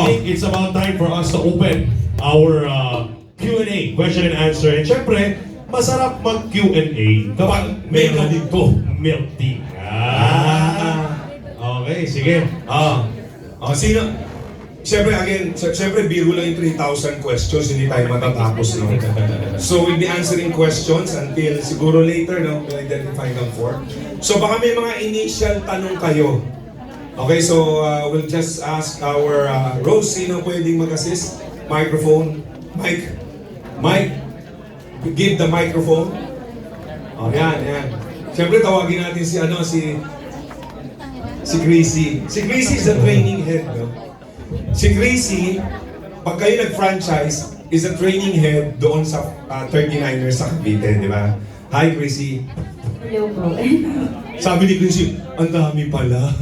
think it's about time for us to open our Q&A, question and answer. And syempre, masarap mag-Q&A kapag may ganito milk tea. Okay, sige. Sino? Siyempre, again, siyempre, biro lang yung 3,000 questions, hindi tayo matatapos, no? So, we'll be answering questions until siguro later, no? We'll identify them for. So, baka may mga initial tanong kayo. Okay, so, we'll just ask our Rose, sino pwedeng mag-assist? Microphone. Mike, give the microphone. Yan. Siyempre, tawagin natin si Chrissy. Si Chrissy is the training head, no? Si Chrissy, pag kayo nag-franchise, is a training head doon sa 39ers sa Cavite, di ba? Hi, Chrissy. Hello po. Sabi ni Chrissy, ang dami pala.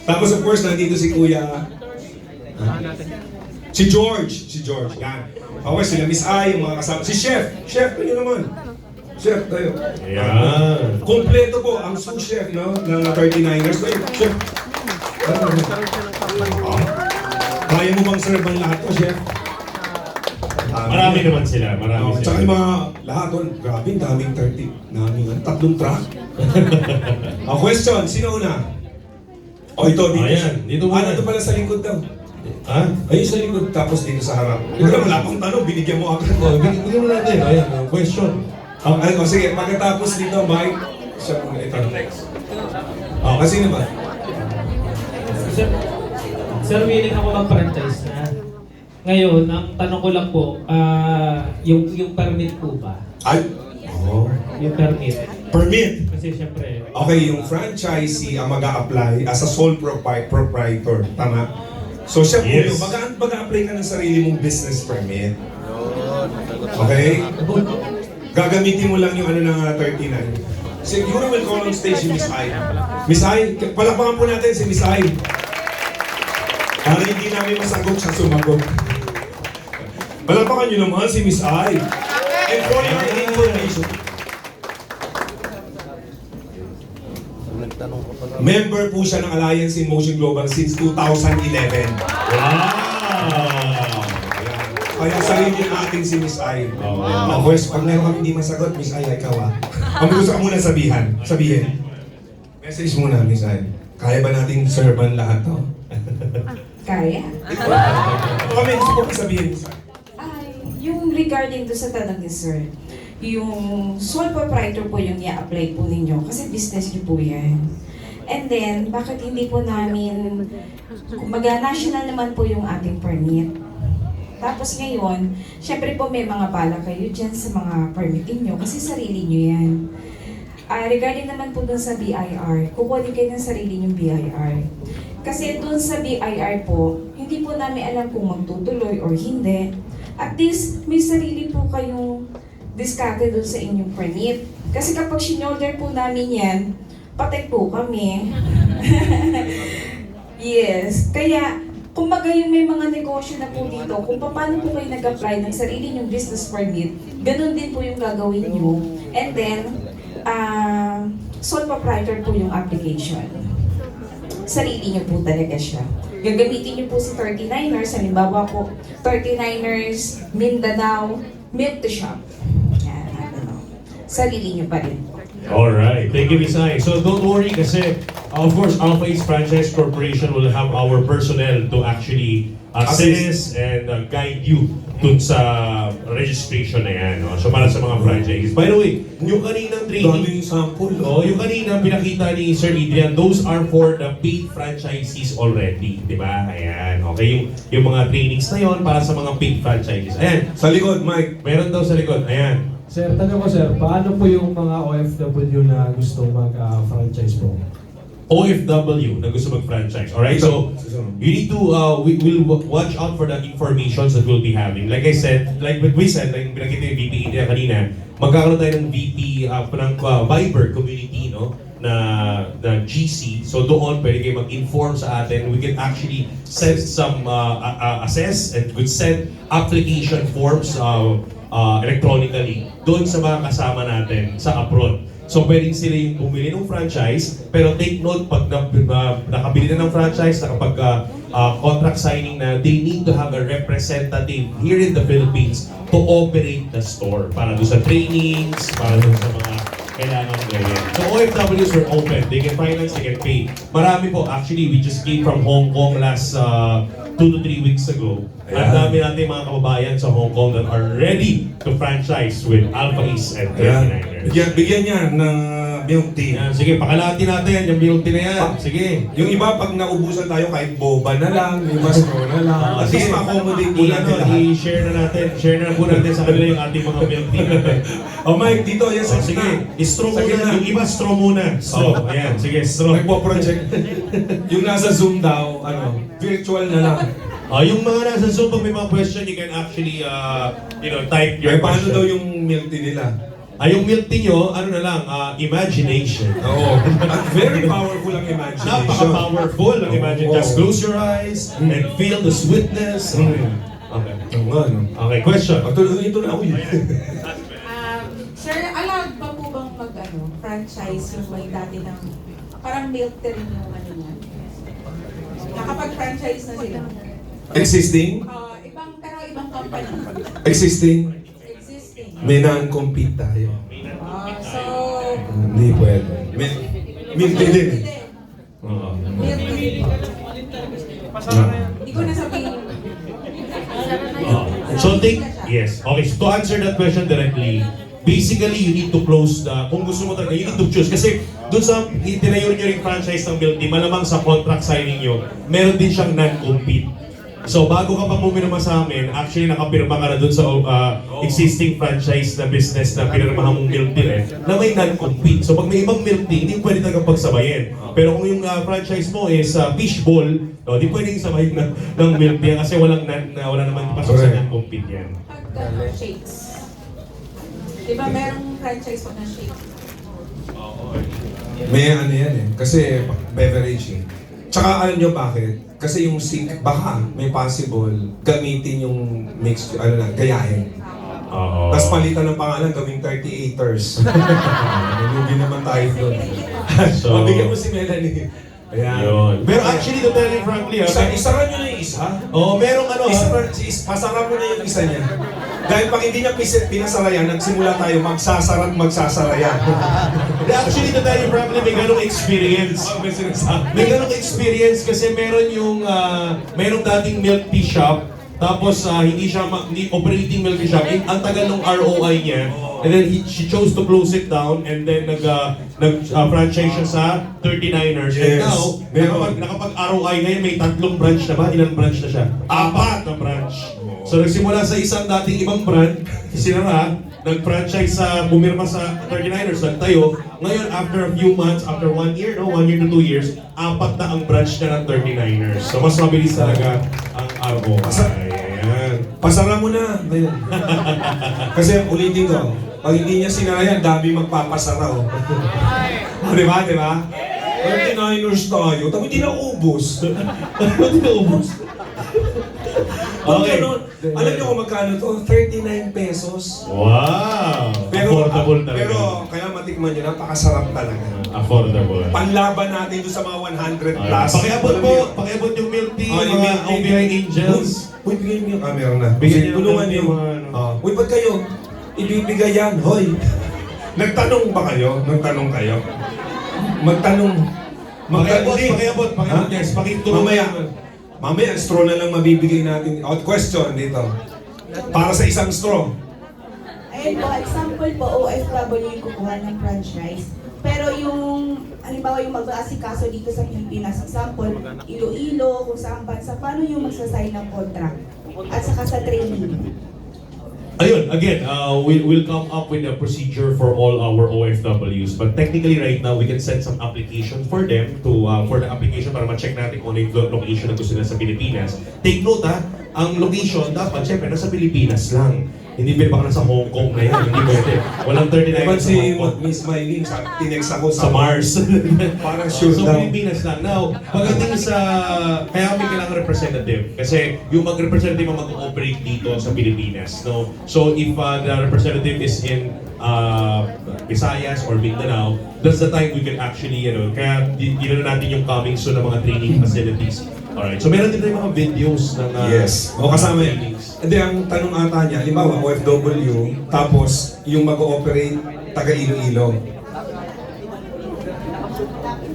Tapos of course, nandito si Kuya. Si George. Yan. Okay, sila Miss Ai, yung mga kasama. Si Chef. Chef, kayo naman. Chef, tayo. Ayan. Kompleto po ang sous chef, no? Ng 39ers. Chef. Kaya mo bang serve ang lahat to, chef? Marami naman sila, marami Tsaka sila. yung mga lahat doon, grabe, daming 30. Tatlong truck. Question, sino una? Ito, dito. Ayan, dito muna. Ito pala sa likod daw. Ha? Ayun sa likod, tapos dito sa harap. Wala pang tanong, binigyan mo agad. Bigyan mo natin. Ayan, question. Sige, pagkatapos dito, Mike, siya muna ito. Sino ba? Sir, willing ako mag-franchise na. Ngayon, ang tanong ko lang po, yung permit po ba? Yung permit. Permit. Kasi syempre, Okay, yung franchisee ang mag-a-apply as a sole proprietor. Tama? So siya po Yes. yung mag-a-apply ka ng sarili mong business permit. Okay? Gagamitin mo lang yung ng 39. Siguro will call on stage si Miss Ai. Miss Ai, palakpakan po natin si Miss Ai. Para hindi namin masagot siya sumagot. Palakpakan nyo naman si Miss Ai. And for your information, member po siya ng Alliance in Motion Global since 2011. Wow! Kaya sarili natin si Miss Ai. Pag meron kami hindi masagot, Miss Ai, ikaw Kami gusto ka muna sabihin. Message muna, Miss Ai. Kaya ba natin serban lahat to? Kaya. Kami gusto ko sabihin, Miss Ai. Yung regarding do sa tanong ni Sir, yung sole proprietor po yung i-apply po ninyo kasi business niyo po yan. And then, bakit hindi po namin, kumbaga national naman po yung ating permit. Tapos ngayon, syempre po may mga bala kayo dyan sa mga permitting nyo kasi sarili nyo yan. Regarding naman po dun sa BIR, kukunin kayo ng sarili nyong BIR. Kasi dun sa BIR po, hindi po namin alam kung magtutuloy or hindi. At least, may sarili po kayong diskarte dun sa inyong permit. Kasi kapag sinolder po namin yan, patay po kami. Yes. Kaya, kumbaga yung may mga negosyo na po dito, kung paano po kayo nag-apply ng sarili nyong business permit, ganun din po yung gagawin nyo. And then, sole proprietor po yung application. Sarili nyo po talaga siya. Gagamitin nyo po si 39ers, halimbawa po, 39ers, Mindanao, Milk to Shop. Yan, sarili nyo pa rin po. Alright, thank you, Miss Ai. So don't worry kasi, of course, Alpha East Franchise Corporation will have our personnel to actually assist and guide you dun sa registration na yan. No? So para sa mga franchises. By the way, yung kaninang training, Daming sample. yung kanina pinakita ni Sir Adrian, those are for the paid franchisees already, di ba? Ayan, okay. Yung mga trainings na yon para sa mga paid franchises. Ayan, Sa likod, Mike. meron daw sa likod. Ayan. Sir, tanong ko sir, paano po yung mga OFW na gusto mag-franchise po? OFW na gusto mag-franchise. Alright, so you need to, we will watch out for the informations that we'll be having. Like I said, like what we said, like pinakita yung VP India kanina, magkakaroon tayo ng VP ng Viber community, no? Na GC. So doon, pwede kayo mag-inform sa atin. We can actually send some, assess and could send application forms electronically doon sa mga kasama natin sa abroad. So pwedeng sila yung bumili ng franchise, pero take note, pag nakabili na ng franchise, nakapag contract signing na, they need to have a representative here in the Philippines to operate the store. Para doon sa trainings, para doon sa mga kailangan gawin. So OFWs were open. They can finance, they can pay. Marami po. Actually, we just came from Hong Kong last 2 to 3 weeks ago. Ang dami natin mga kababayan sa Hong Kong that are ready to franchise with Alpha East and 39ers. Bigyan niya ng milk tea. Yan, sige, pakalatin natin yung milk tea na yan. Sige. Yung iba, pag naubusan tayo, kahit boba na lang, yung straw na lang. At least ma-accommodate po natin lahat. I-share na natin. Share na po natin sa kanila yung ating mga milk tea natin. Oh Mike, dito, yan sa Sige, straw Sa muna. gitna. Yung iba, straw muna. Straw. Ayan, sige, straw. Nagpo-project. Yung nasa Zoom daw, virtual na lang. Yung mga nasa Zoom, pag may mga question, you can actually, type your Ay, paano question. daw yung milk tea nila? Yung milk tea nyo, ano na lang, imagination. Oo. At very powerful ang imagination. Napaka-powerful ang imagination. Oo. Just close your eyes and feel the sweetness. Okay. Oo nga, no? Okay, question. Ito na ako yun. Sir, allowed pa po bang franchise yung may dati ng parang milk tea rin yung ano niya? Nakapag-franchise na sila. Existing? Pero ibang company. Existing? Existing. May non-compete tayo. So, Hindi pwede. Milk tea din. Oo. milk tea. Hindi ko nasabihin. So yes. Okay, so to answer that question directly, basically you need to close kung gusto mo talaga, you need to choose. Kasi doon sa itinayo nyo ring franchise ng milk tea, malamang sa contract signing nyo, meron din siyang non-compete. So bago ka pa pumirma sa amin, actually nakapirma ka na doon sa existing franchise na business na pinirmahan mong milk tea na may non-compete. So pag may ibang milk tea, hindi pwede talaga pagsabayin. Pero kung yung franchise mo is fishbowl, di pwedeng sabayin ng milk tea kasi wala naman pasok sa non-compete yan. Pag shakes. Diba merong franchise pag na shake? May ano yan eh. Kasi beverage eh. Tsaka alam nyo bakit? Kasi yung sink, baka may possible gamitin yung mix, gayahin. Oo. Tapos palitan ng pangalan, gawing 38ers. Nalugi naman tayo doon. So, Mabigyan mo si Melanie. Ayan. Yun. Pero actually, to tell you frankly, Isaran nyo na yung isa. merong Pasara mo na yung isa niya. Dahil pag hindi niya pinasara yan, nagsimula tayo magsasara yan. Actually, to tell you frankly, may ganong experience. May ganong experience kasi meron dating milk tea shop, tapos hindi siya operating milk tea shop. Ang tagal ng ROI niya, and then she chose to close it down, and then franchise siya sa 39ers. And Yes. now, nakapag-ROI ngayon, may 3 branch na ba? Ilang branch na siya? 4 na branch. So nagsimula sa isang dating ibang brand, sinara, nag-franchise bumirma sa 39ers, nagtayo. Ngayon, after a few months, after 1 year, 1 year to 2 years, 4 na ang branch na ng 39ers. So mas mabilis talaga ang ROI. Ayan. Pasara mo na. Kasi ulitin ko, pag hindi niya sinara yan, dami magpapasara. Di ba? 39ers tayo, tapos hindi na ubos. Hindi na ubos. Okay. Alam niyo kung magkano to? 39 pesos. Wow! Affordable talaga. Pero kaya matikman niyo, napakasarap talaga. Affordable. Panlaban natin doon sa mga 100 plus. Pakiabot yung milk tea, Yung mga milk tea. OBI Angels. Uy, bigyan niyo yung camera na. Bigyan niyo Tulungan ng niyo. mga ano. Uy, ba't kayo? Ibibigay yan, hoy. Nagtanong ba kayo? Nagtanong kayo? Magtanong. Pakiabot, yes. Pakitulong. Mamaya, straw na lang mabibigay natin. Question dito. Para sa isang straw. Ayun po, example po, OFW yung kukuha ng franchise. Pero yung, halimbawa yung mag-aasikaso dito sa Pilipinas, example, Iloilo, kung saan bansa, paano yung magsasign ng contract? At saka sa training. Ayun, again, we'll come up with a procedure for all our OFWs. But technically right now, we can send some application for them for the application para ma-check natin kung ano yung location na gusto nila sa Pilipinas. Take note ang location dapat syempre nasa Pilipinas lang. Hindi pwede baka nasa Hong Kong na yan. Hindi pwede. Walang 39 Dapat sa si Hong Kong. Miss Mylene, tinext ako Sa Mars. Parang sure So daw. Pilipinas lang. Now, pagdating sa... Kaya may kailangan representative. Kasi yung mag-representative ang mag-operate dito sa Pilipinas. No? So if the representative is in Visayas or Mindanao, that's the time we can actually, kaya ginawa natin yung coming soon ng mga training facilities. Alright, so meron din tayong mga videos ng Yes. O kasama yan. trainings. Hindi, ang tanong ata niya, halimbawa OFW, tapos yung mag-ooperate taga Iloilo.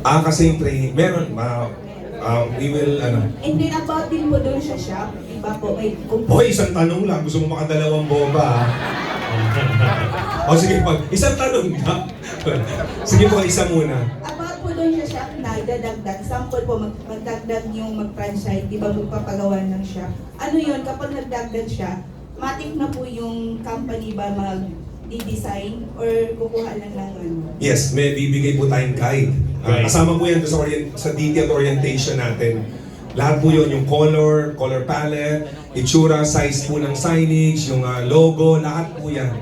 Kasi yung training, meron, we will, And then about din po doon sa shop, iba po may Hoy, isang tanong lang, gusto mo makadalawang boba, O sige, isang tanong na. Sige po, isa muna. About po doon sa shop na idadagdag, sample po magdagdag yung mag-franchise, di ba magpapagawa ng shop. Ano yun, kapag nagdagdag siya, matik na po yung company ba mag-design or kukuha lang ng ano? Yes, may bibigay po tayong guide. Right. Kasama po yan sa detailed orientation natin. Lahat po yun, yung color palette, itsura, size po ng signage, yung logo, lahat po yan.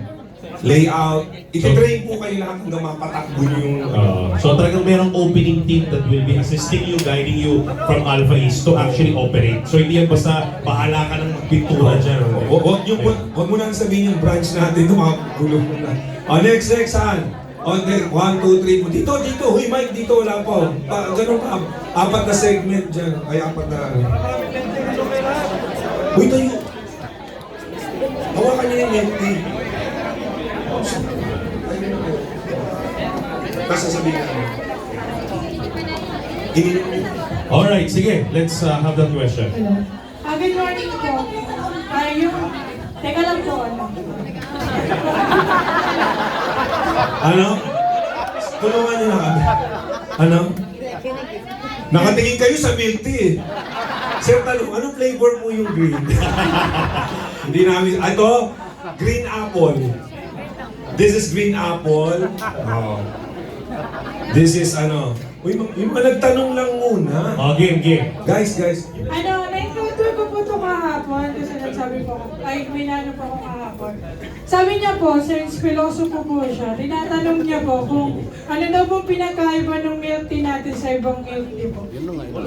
Layout. Ititrain po kayo lahat hanggang mapatakbo nyo yung... So talagang merong opening team that will be assisting you, guiding you from Alpha East to actually operate. So hindi yan basta bahala ka ng magpintura dyan. Huwag mo na sabihin yung branch natin, gulo mo na. Next, Han. Okay, 1, 2, 3. Dito. Huy, Mike, dito wala po. Ganun pa. 4 na segment dyan. Ay, 4 na. Uy, tayo. Hawakan niya yung empty. Tapos sasabihin namin. Alright, sige. Let's have that question. Good morning po. Teka lang po, Ano? Tulungan niyo na kami. Ano? Nakatingin kayo sa milk tea. Sir, tanong, anong flavor mo yung green? Hindi namin, ito, green apple. This is green apple. Oh. This is uy, yung nagtanong lang muna. Game. Guys. na-encounter ko po ito kahapon kasi nagsabi po ako, may nano po ako kahapon. Sabi niya po, since philosopher po siya, tinatanong niya po kung ano daw po pinakaiba ng milk tea natin sa ibang milk tea po.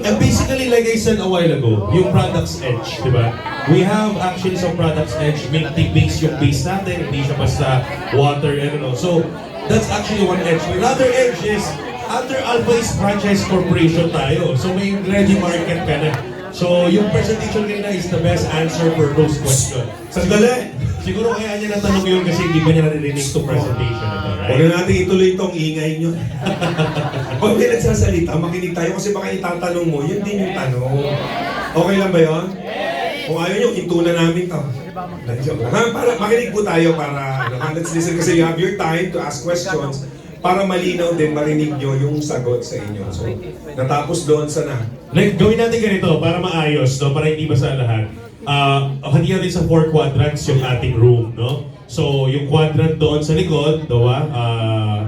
And basically, like I said a while ago, yung product's edge, di ba? We have actually some product's edge, milk tea base yung base natin, hindi siya basta water, So, that's actually one edge. Another edge is, under Alpha East Franchise Corporation tayo. So, may ready market ka na. So, yung presentation kanina is the best answer for those questions. Sandali! Siguro kaya niya natanong yun kasi hindi ba niya naririnig itong presentation na to, Huwag right? na natin ituloy itong ingay nyo. Pag may nagsasalita, makinig tayo kasi baka itatanong mo, yun din yung tanong. Okay lang ba yun? Kung ayaw nyo, kintunan namin to. Para makinig po tayo para, let's listen kasi you have your time to ask questions para malinaw din marinig nyo yung sagot sa inyo. So, natapos doon sana. Like, gawin natin ganito para maayos, no? Para hindi basa lahat. Hati natin sa 4 quadrants yung ating room, no? So, yung quadrant doon sa likod, dawa,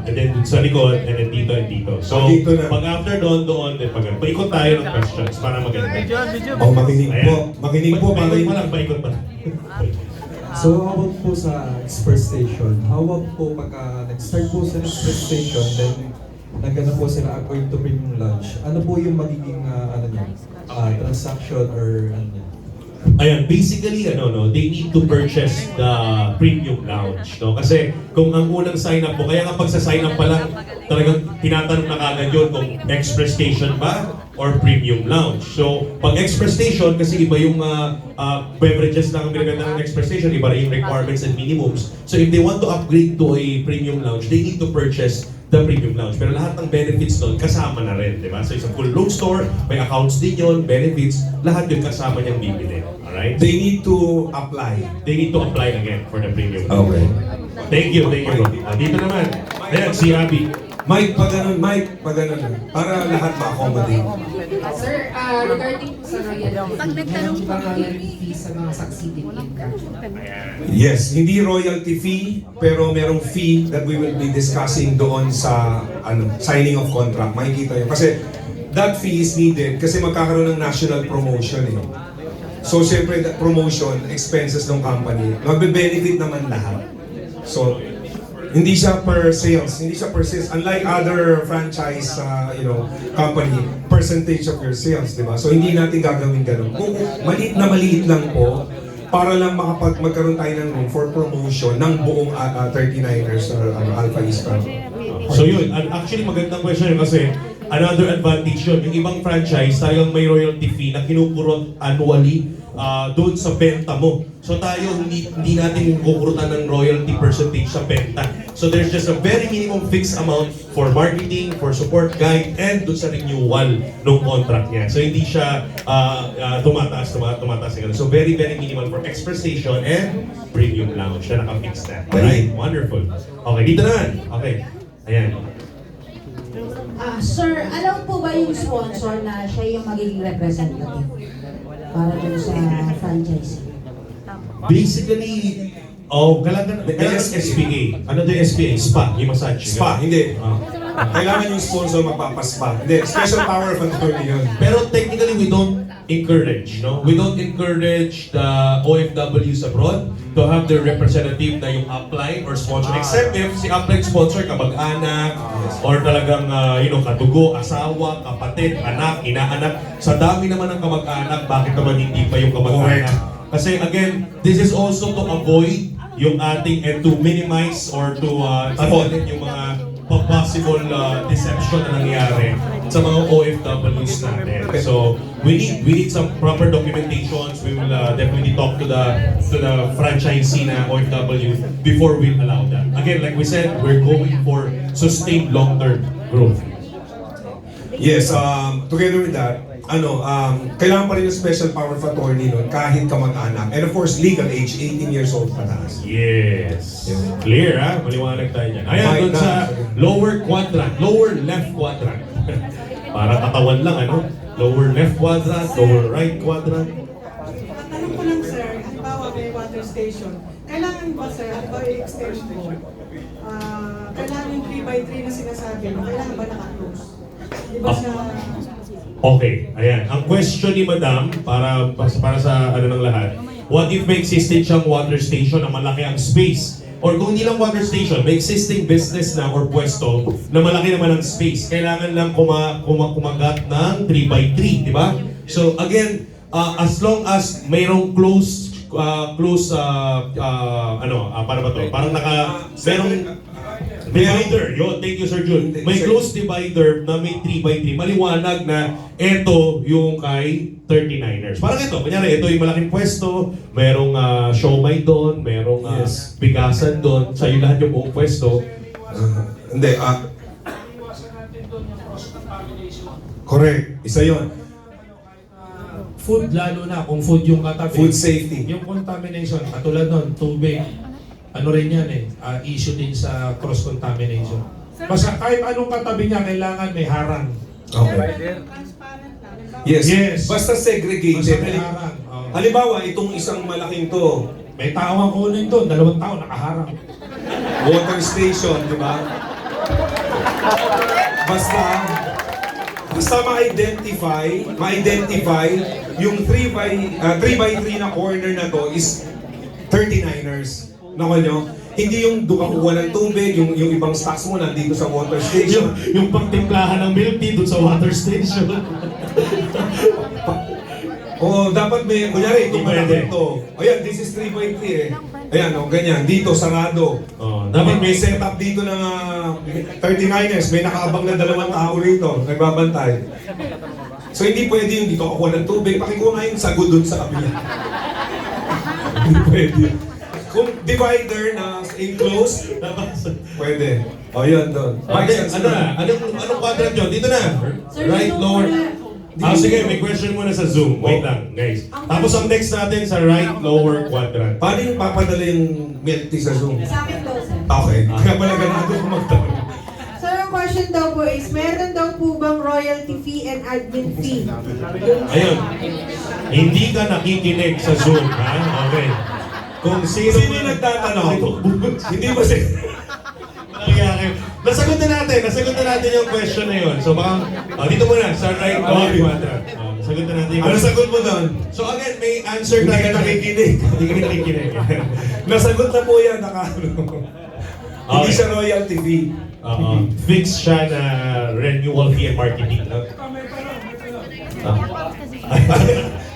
and then dun sa likod, and then dito and dito. So, Dito na. pag after doon, then paikot tayo ng questions para maganda. Makinig po. Makinig po para Paikot pa lang, paikot pa lang. So, about po sa express station, how about po pagka nag-start po sa express station, then nagana po sila going to premium lunch, ano po yung magiging transaction or ano niya? Ayan, basically, they need to purchase the premium lounge, no? Kasi kung ang unang sign up mo, kaya nga pag sa sign up pa lang, talagang tinatanong na kagad yun kung express station ba or premium lounge. So, pag express station, kasi iba yung beverages lang ang binibenta ng express station, iba rin yung requirements and minimums. So, if they want to upgrade to a premium lounge, they need to purchase the premium lounge. Pero lahat ng benefits doon, kasama na rin, di ba? So, isang full load store, may accounts din yun, benefits, lahat yun kasama niyang bibili. Alright? they need to apply. They need to apply again for the premium. Okay. Thank you, bro. Dito naman. Ayan, si Abby. Mike, pag ganun. Para lahat ma-accommodate. Sir, regarding po sa royalty, meron ba royalty fee sa mga succeeding income? Yes, hindi royalty fee, pero merong fee that we will be discussing doon sa signing of contract. Makikita yun. Kasi that fee is needed kasi magkakaroon ng national promotion . So siyempre, promotion, expenses ng company, magbe-benefit naman lahat. So, hindi siya per sales, Unlike other franchise, company, percentage of your sales, di ba? So hindi natin gagawin ganun. Kung maliit lang po, para lang magkaroon tayo ng room for promotion ng buong 39ers or Alpha East. So yun, actually magandang question yun kasi another advantage yun. Yung ibang franchise, talagang may royalty fee na kinukurot annually doon sa benta mo. So tayo, hindi natin kukurutan ng royalty percentage sa benta. So there's just a very minimum fixed amount for marketing, for support guide, and doon sa renewal ng contract niya. So hindi siya tumataas na ganun. So very, very minimal for express station and premium lounge na naka-fix na. Right? Wonderful. Okay, dito naman. Okay. Ayan. Sir, alam po ba yung sponsor na siya yung magiging representative para dun sa franchise? Basically, kailangan SPA. Ano yung SPA? Spa, yung massage. Spa, hindi. Kailangan yung sponsor magpapaspa. Hindi, special power of attorney yun. Pero technically, we don't encourage, no? We don't encourage the OFWs abroad to have their representative na yung upline or sponsor. Except if si upline sponsor, kamag-anak, or talagang, katugo, asawa, kapatid, anak, inaanak. Sa dami naman ng kamag-anak, bakit naman hindi pa yung kamag-anak? Kasi again, this is also to avoid yung ating and to minimize or to avoid yung mga possible deception na nangyayari sa mga OFWs natin. So we need some proper documentations. We will definitely talk to the franchisee na OFW before we allow that. Again, like we said, we're going for sustained long-term growth. Yes, together with that, kailangan pa rin yung special power of attorney nun kahit kamag-anak. And of course, legal age, 18 years old pataas. Yes. Clear, ha? Maliwanag tayo dyan. Ayan, doon sa lower left quadrant. Para katawan lang, ano? Lower left quadrant, lower right quadrant. Tanong ko lang sir, halimbawa may water station, kailangan ba sir, halimbawa i-extend mo, kailangan yung 3x3 na sinasabi mo, kailangan ba naka-close? Di ba siya... Okay, ayan. Ang question ni Madam, para sa ano ng lahat, what if may existing siyang water station na malaki ang space? Or kung hindi lang water station, may existing business na or pwesto na malaki naman ang space. Kailangan lang kumagat ng 3x3, di ba? So again, as long as mayroong close, paano ba to? Parang merong divider, yun, thank you Sir Jun. May close divider na may 3x3, maliwanag na ito yung kay 39ers. Parang ito, kunyari, ito yung malaking pwesto, merong siomay doon, merong bigasan doon, sa'yo lahat yung buong pwesto. Hindi, correct, isa yun. Food, lalo na kung food yung katabi. Food safety. Yung contamination, katulad nun, tubig. Ano rin yan issue din sa cross-contamination. Basta kahit anong katabi niya, kailangan may harang. Okay. Yes. Basta segregated. Basta may harang. Halimbawa, itong isang malaking to, May tao ang kunin doon, 2 tao nakaharang. water station, di ba? Basta ma-identify yung 3x3 na corner na to is 39ers. Nako nyo, hindi yung doon ka kukuha ng tubig, yung ibang stocks mo nandito sa water station. yung pagtimplahan ng milk tea doon sa water station. Dapat may, kunyari, itong malaki to. Ayan, this is 3x3 eh. Ayan, ganyan, dito, sarado. Dapat may setup dito ng 39ers, may nakaabang na 2 tao rito, nagbabantay. So hindi pwede yung dito kakuha ng tubig, pakikuha nga yung sago dun sa kabila. Hindi pwede. Kung divider na enclosed, pwede. Yun doon. Anong quadrant yun? Dito na. Sir, Right, yung lower. muna. Sige, may question muna sa Zoom. Wait lang, guys. Tapos ang next natin sa right, lower quadrant. Paano yung papadala yung milk tea sa Zoom? Sa akin daw, sir. Okay. Kaya pala ganado ko magtanong. Sir, ang question daw po is, meron daw po bang royalty fee and admin fee? Ayun. Hindi ka nakikinig sa Zoom, ha? Okay. Kung sino Sino nagtatanong? Hindi ba si... Nasagot na natin yung question na yun. So baka, dito muna, sa right, lower quadrant. Sagot na natin. Ano sagot mo doon? So again, may answer Hindi tayo ka na- nakikinig. Hindi ka nakikinig. Nasagot na po yan, Hindi Okay. siya royalty fee. Fix siya na renewal fee and marketing.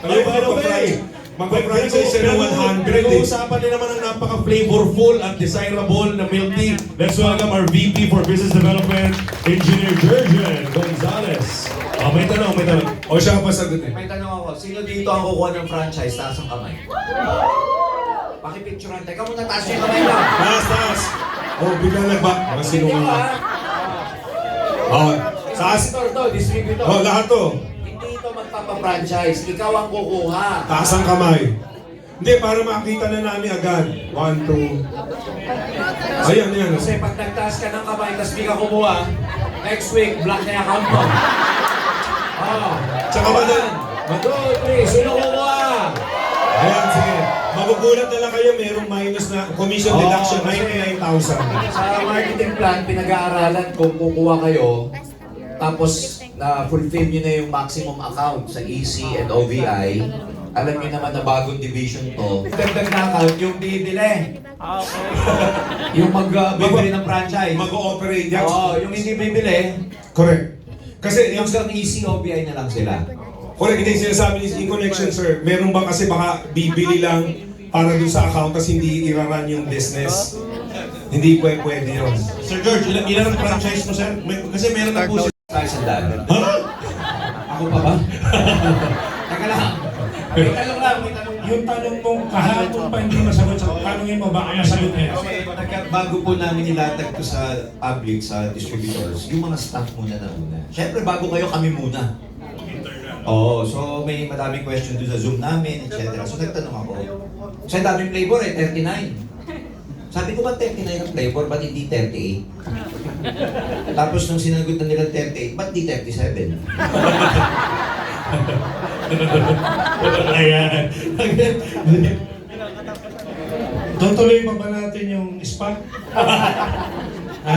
Ay, by the way, magpa-franchise siya ng 100 eh. Pinag-uusapan din naman ang napaka-flavorful at desirable na milk tea. Let's welcome our VP for Business Development, Engineer Jurgen Gonzalez. May tanong. O siya pa sagutin. May tanong ako, sino dito ang kukuha ng franchise taas ang kamay? Pakipicturean. Teka muna, taas yung kamay lang. Taas. Oh, biglang nagba. Mga Hindi sinungaling. ko ha? Oh, taas. Distributor to, distributor. Oh, lahat to. Hindi ito magpapa-franchise. Ikaw ang kukuha. Taas ang kamay. Hindi, para makita na namin agad. 1, 2. Ayan. Kasi pag nagtaas ka ng kamay, tapos di ka kumuha, next week, black na yung account mo. Tsaka ba doon? 1, 2, 3, sino kukuha? Ayan, sige. Magugulat na lang kayo, merong minus na commission deduction, 99,000. Sa marketing plan, pinag-aaralan kung kukuha kayo, tapos na-fulfill nyo na yung maximum account sa EC and OVI, alam nyo naman na bagong division to. Dagdag na account yung bibili. Yung bibili ng franchise. Mag-ooperate yan. Oo, yung hindi bibili, Correct. Kasi yung sa EC, OVI na lang sila. correct, hindi sinasabi ni in connection, sir. Meron ba kasi baka bibili lang para dun sa account tapos hindi i-run yung business? Hindi pwede yun. Sir George, ilan ang franchise mo, sir? Kasi meron na po Tayo sa daan. Ha? Ako pa ba? Teka lang. May tanong lang. Yung tanong mong kahapon pa hindi masagot sa tanongin mo baka masagot niya. Okay, bago po namin nilatag to sa public, sa distributors, yung mga staff muna na una. Siyempre, bago kayo, kami muna. Oo, so may madaming question doon sa Zoom namin, etc. So nagtanong ako, kasi daming flavor 39. Sabi ko ba 39 ang flavor, ba't hindi 38? Tapos nung sinagot na nila 38, ba't di 37? Ayan. Tutuloy pa ba natin yung spa? Ha?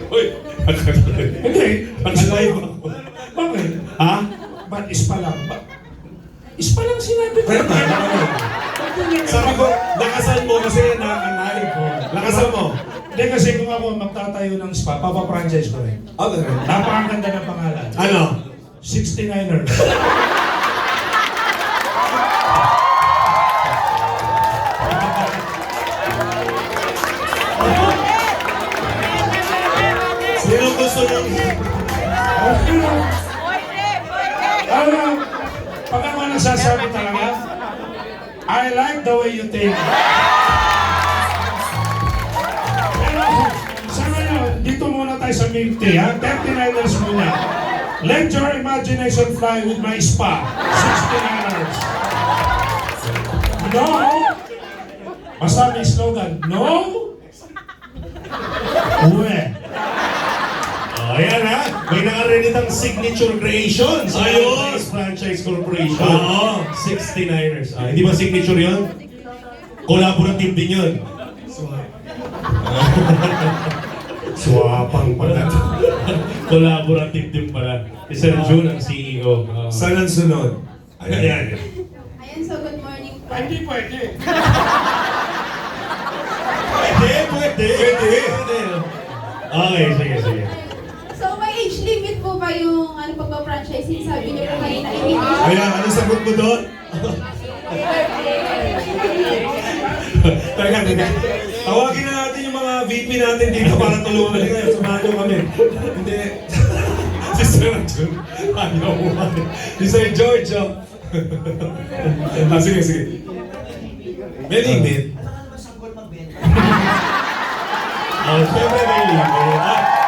Uy! Hindi. Pag-live ako. Bakit? Ha? Ba't spa lang? Spa lang sinabi ko. Sabi ko, lakasan mo kasi nakanay ko. Lakasan mo. Hindi kasi kung ako magtatayo ng spa, papa-franchise ko rin. Okay. Napakaganda ng pangalan. Ano? 69ers. Sino gusto ng Alam, pag ako nagsasabi talaga, I like the way you think. Pero sa ngayon, dito muna tayo sa milk tea, ha? 39ers muna. Let your imagination fly with my spa. 69ers. No! Basta may slogan, no! Uwe. Ayan ha, may nakarinig ang Signature Creations. Ayun! Franchise Corporation. Oo. 69ers. Hindi ba signature yun? Collaborative din yun. swapang pala? Collaborative din pala. Si Sir Jun ang CEO. Saan ang sunod? Ayan. Ayan, so good morning po. Hindi pwede. Pwede. Okay, sige. So may age limit po ba yung pagpa-franchising? Sabi niyo po kanina, hindi. Ayan, ano sagot mo doon? Teka. Tawagin na natin yung mga VP natin dito para tulungan kayo. Sumato kami. Hindi. Si Sir Jun. Ayaw mo. Si Sir George. Sige. May limit. Siyempre may limit.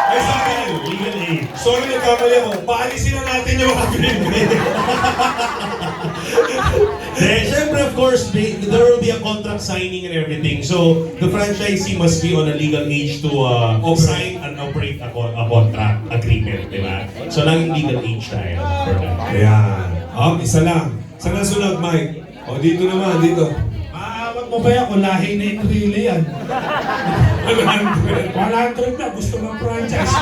Ay, sorry. Legal aid. Sorry, nagkamali ako. Paalisin na natin yung mga limit. Siyempre, of course, there will be a contract signing and everything. So, the franchisee must be on a legal age to sign and operate a contract agreement, di ba? So, laging legal age tayo for that. Ayan. Isa lang. Saan ang sunod, Mike? Dito naman, dito. Maawag mo ba yan kung lahi na Enrile yan? 100 na, gusto ng franchise.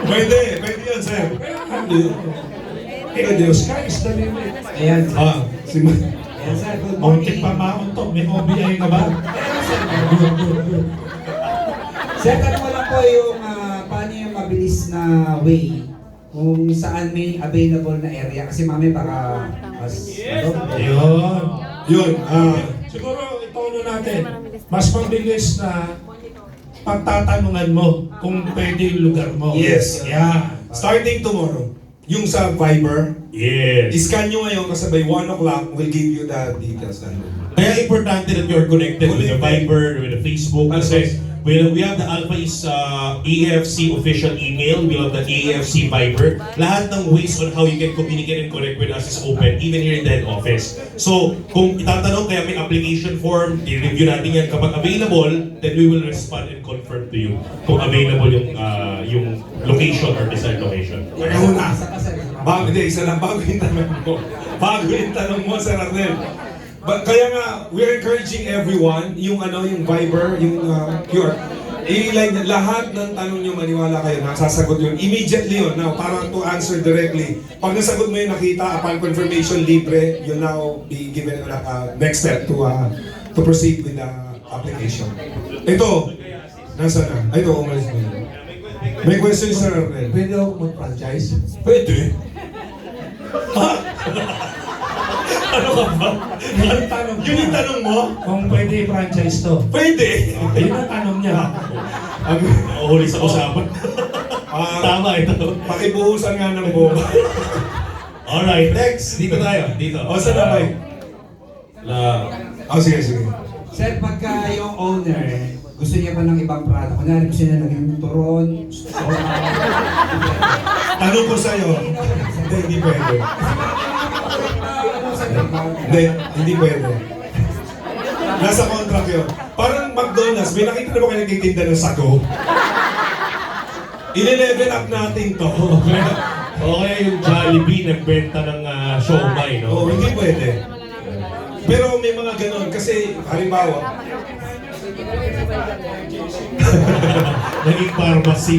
Pwede yun, sir. The sky is the limit. Ayan. Si Ayan sir, good Mounting morning. pa mauntok. May OBI ka ba? Sir, tanong ko lang po yung paano yung mabilis na way kung saan may available na area kasi mami baka mas Yun. Yun, Siguro itono natin. Mas mabilis na pagtatanungan mo kung pwede yung lugar mo. Yes. Yeah. starting tomorrow, yung sa Viber, Yes. iscan nyo ngayon kasi by 1 o'clock, we'll give you the details. Kaya importante that you're connected with the Viber, with the Facebook. Kasi we have the Alpha is AFC official email, we have the AFC Viber. Lahat ng ways on how you can communicate and connect with us is open, even here in the head office. So, kung itatanong kaya may application form, i-review natin yan. Kapag available, then we will respond and confirm to you kung available yung location or desired location. Una, bago yung tanong mo. Bago yung tanong mo, Sir Arnel. Kaya nga, we're encouraging everyone, yung Viber, yung QR, lahat ng tanong nyo, maniwala kayo, nasasagot yun. Immediately yun, now, para to answer directly. Pag nasagot mo yung nakita, upon confirmation, libre, you'll now be given next step to proceed with the application. Ito, nasa na? Ito, umalis mo yun. May question, Sir Arnel. Pwede ako mag-franchise? Pwede. Ha? Ano ka ba? Yun yung tanong mo? Kung pwede i-franchise to. Pwede! Yun ang tanong niya. Uhuli sa usapan. Tama ito. Pakibuhusan nga ng boba. Alright, next. Dito tayo. Dito. O, saan na ba yun? Sige. Sir, pagka yung owner gusto niya pa ng ibang product, kunwari gusto niya ng turon, Tanong ko sa'yo. Hindi pwede. Hindi pwede. Nasa contract yun. Parang McDonald's, may nakita na ba kayo nagtitinda ng sago? I-level up natin to. O kaya yung Jollibee nagbenta ng siomay, no? Oo, hindi pwede. Pero may mga ganon kasi, halimbawa, Naging pharmacy.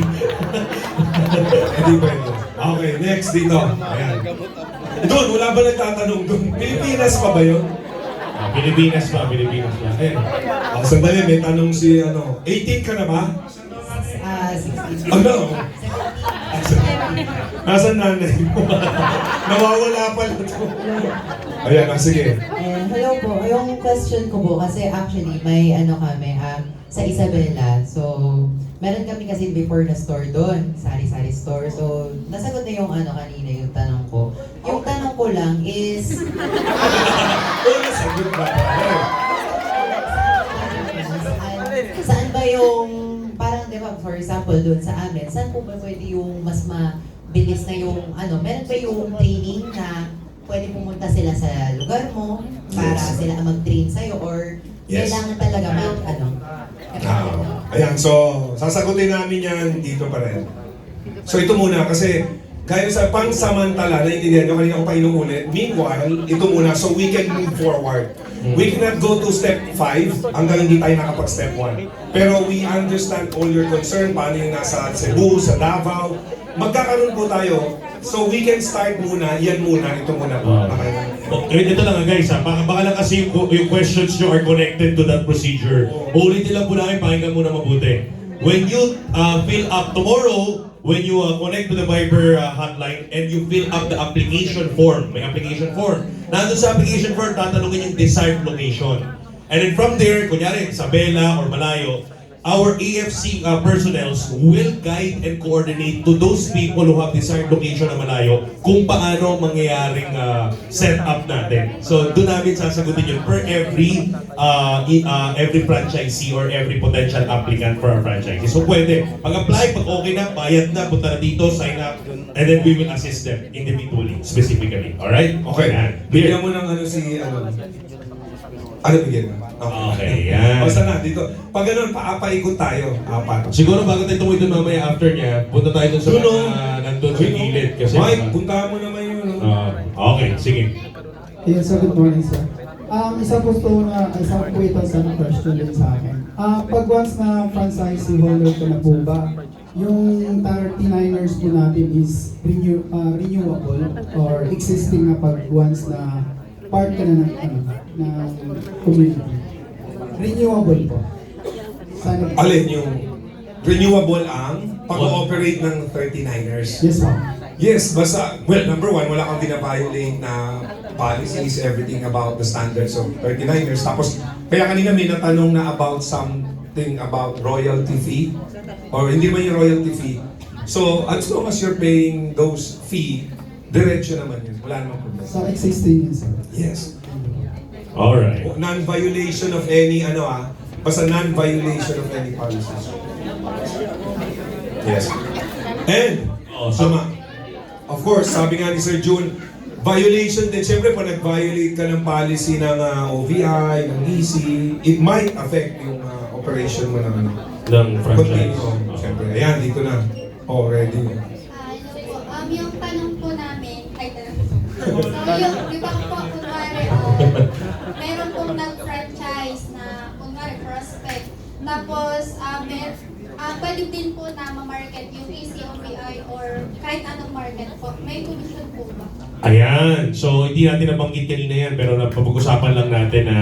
hindi pwede. Okay, next dito. Ayan. Doon, wala ba nagtatanong doon? Pilipinas pa ba yun? Pilipinas pa. Ayan. Sandali, may tanong si 18 ka na ba? 16. Ano? Nasaan nanay mo? Nawawala pala ito. Ayan, sige. Hello po, yung question ko po kasi actually may kami sa Isabela. So, meron kami kasi before na store doon, sari-sari store. So, nasagot na yung kanina yung tanong ko. Yung tanong ko lang is Sagot ba? saan ba yung parang 'di ba for example doon sa amin, saan po ba pwede yung mas mabilis na yung meron ba yung training na pwede pumunta sila sa lugar mo para sila ang mag-train sa'yo or Yes. kailangan talaga Ayan, so sasagutin namin yan dito pa rin. So ito muna kasi gaya sa pangsamantala, naiintindihan nyo, kanina ko pa inuulit. Meanwhile, ito muna so we can move forward. We cannot go to step 5 hanggang hindi tayo nakapag-step 1. Pero we understand all your concern, paano yung nasa Cebu, sa Davao. Magkakaroon po tayo. So we can start muna, ito muna po. Ito lang guys baka lang kasi yung questions nyo are connected to that procedure. Ulitin lang po namin, pakinggan muna mabuti. When you fill up tomorrow, when you connect to the Viber hotline and you fill up the application form, may application form. Nandun sa application form, tatanungin yung desired location. And then from there, kunyari, Isabela or Malayo, our AFC personnels will guide and coordinate to those people who have desired location na malayo kung paano mangyayaring setup natin. So doon namin sasagutin yun per every franchisee or every potential applicant for our franchise. So pwede, pag-apply, pag okay na, bayad na, punta na dito, sign up, and then we will assist them individually, specifically. Alright? Okay. Bigyan mo ng bigyan mo? Okay, yan. O sana, dito. Pag ganun, paikot tayo. Apat. Siguro bago tayo tumuwi doon mamaya after niya, punta tayo doon sa nandun sa gilid. Kasi Mike, puntahan mo naman yun. okay, sige. Yes, so good morning, sir. Isa po ito sa question din sa akin. Pag once na franchisee holder ko na po ba, yung 39ers po natin is renewable or existing na pag once na part ka na ng community. Renewable po. Sana po. Alin yung renewable ang pag-ooperate ng 39ers? Yes po. Yes, basta, well, number one, wala kang binabiolate na policies, everything about the standards of 39ers. Tapos, kaya kanina may natanong na about something about royalty fee, or hindi man yung royalty fee. So, as long as you're paying those fee, diretso naman yun. Wala namang problema. Sa existing yun, sir. Yes. Alright. Non-violation of any, basta non-violation of any policies. Yes. And, of course, sabi nga ni Sir June, violation din. Siyempre, pag nag-violate ka ng policy ng OVI, ng EC, it might affect yung operation mo ng franchise. Siyempre, ayan, dito na. Ready. Yung tanong po namin, so yung, di ba po, kunwari, meron pong nag-franchise na, kunwari, prospect. Tapos, pwede din po na ma-market yung ECOBI or kahit anong market po. May commission po ba? Ayan. So, hindi natin nabanggit kanina yan, pero napapag-usapan lang natin na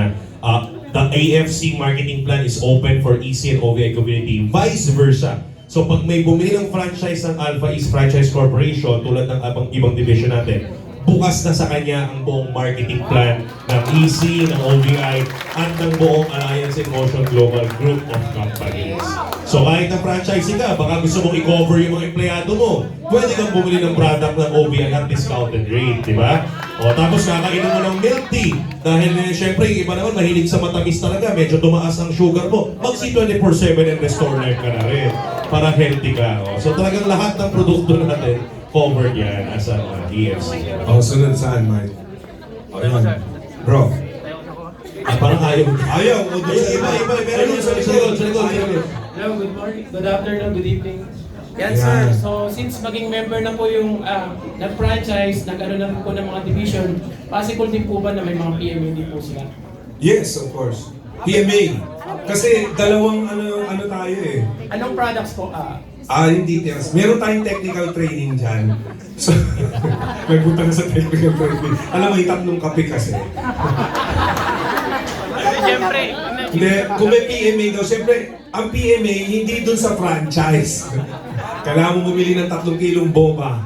the AFC marketing plan is open for EC and OVI community. Vice versa. So, pag may bumili ng franchise ng Alpha East Franchise Corporation, tulad ng ibang division natin, bukas na sa kanya ang buong marketing plan ng EC, ng OVI, at ng buong Alliance in Motion Global Group of Companies. So kahit na franchising ka, baka gusto mong i-cover yung mga empleyado mo, pwede kang bumili ng product ng OVI at discounted rate, di ba? O tapos kakainom mo ng milk tea, dahil syempre yung iba naman mahilig sa matamis talaga, medyo tumaas ang sugar mo, mag-C 24/7 and restore life ka na rin, para healthy ka. O. So talagang lahat ng produkto natin, covered yan as an EFC. Sunod saan, Mike? Ayan. Bro. Parang ayaw. Ayaw. Iba. Pero sa likod. Hello, good morning, good afternoon, good evening. Yan Ayan. sir, so since maging member na po yung nag-franchise, nag-ano na po ng mga division, possible din po ba na may mga PMA din po sila? Yes, of course. PMA. Kasi dalawang ano tayo eh. Anong products po? Yung details. Meron tayong technical training dyan. So, nagpunta na sa technical training. Alam mo, yung tatlong kape kasi. Siyempre. Hindi, kung may PMA daw, siyempre, ang PMA hindi dun sa franchise. Kailangan mo bumili ng 3 kilong boba.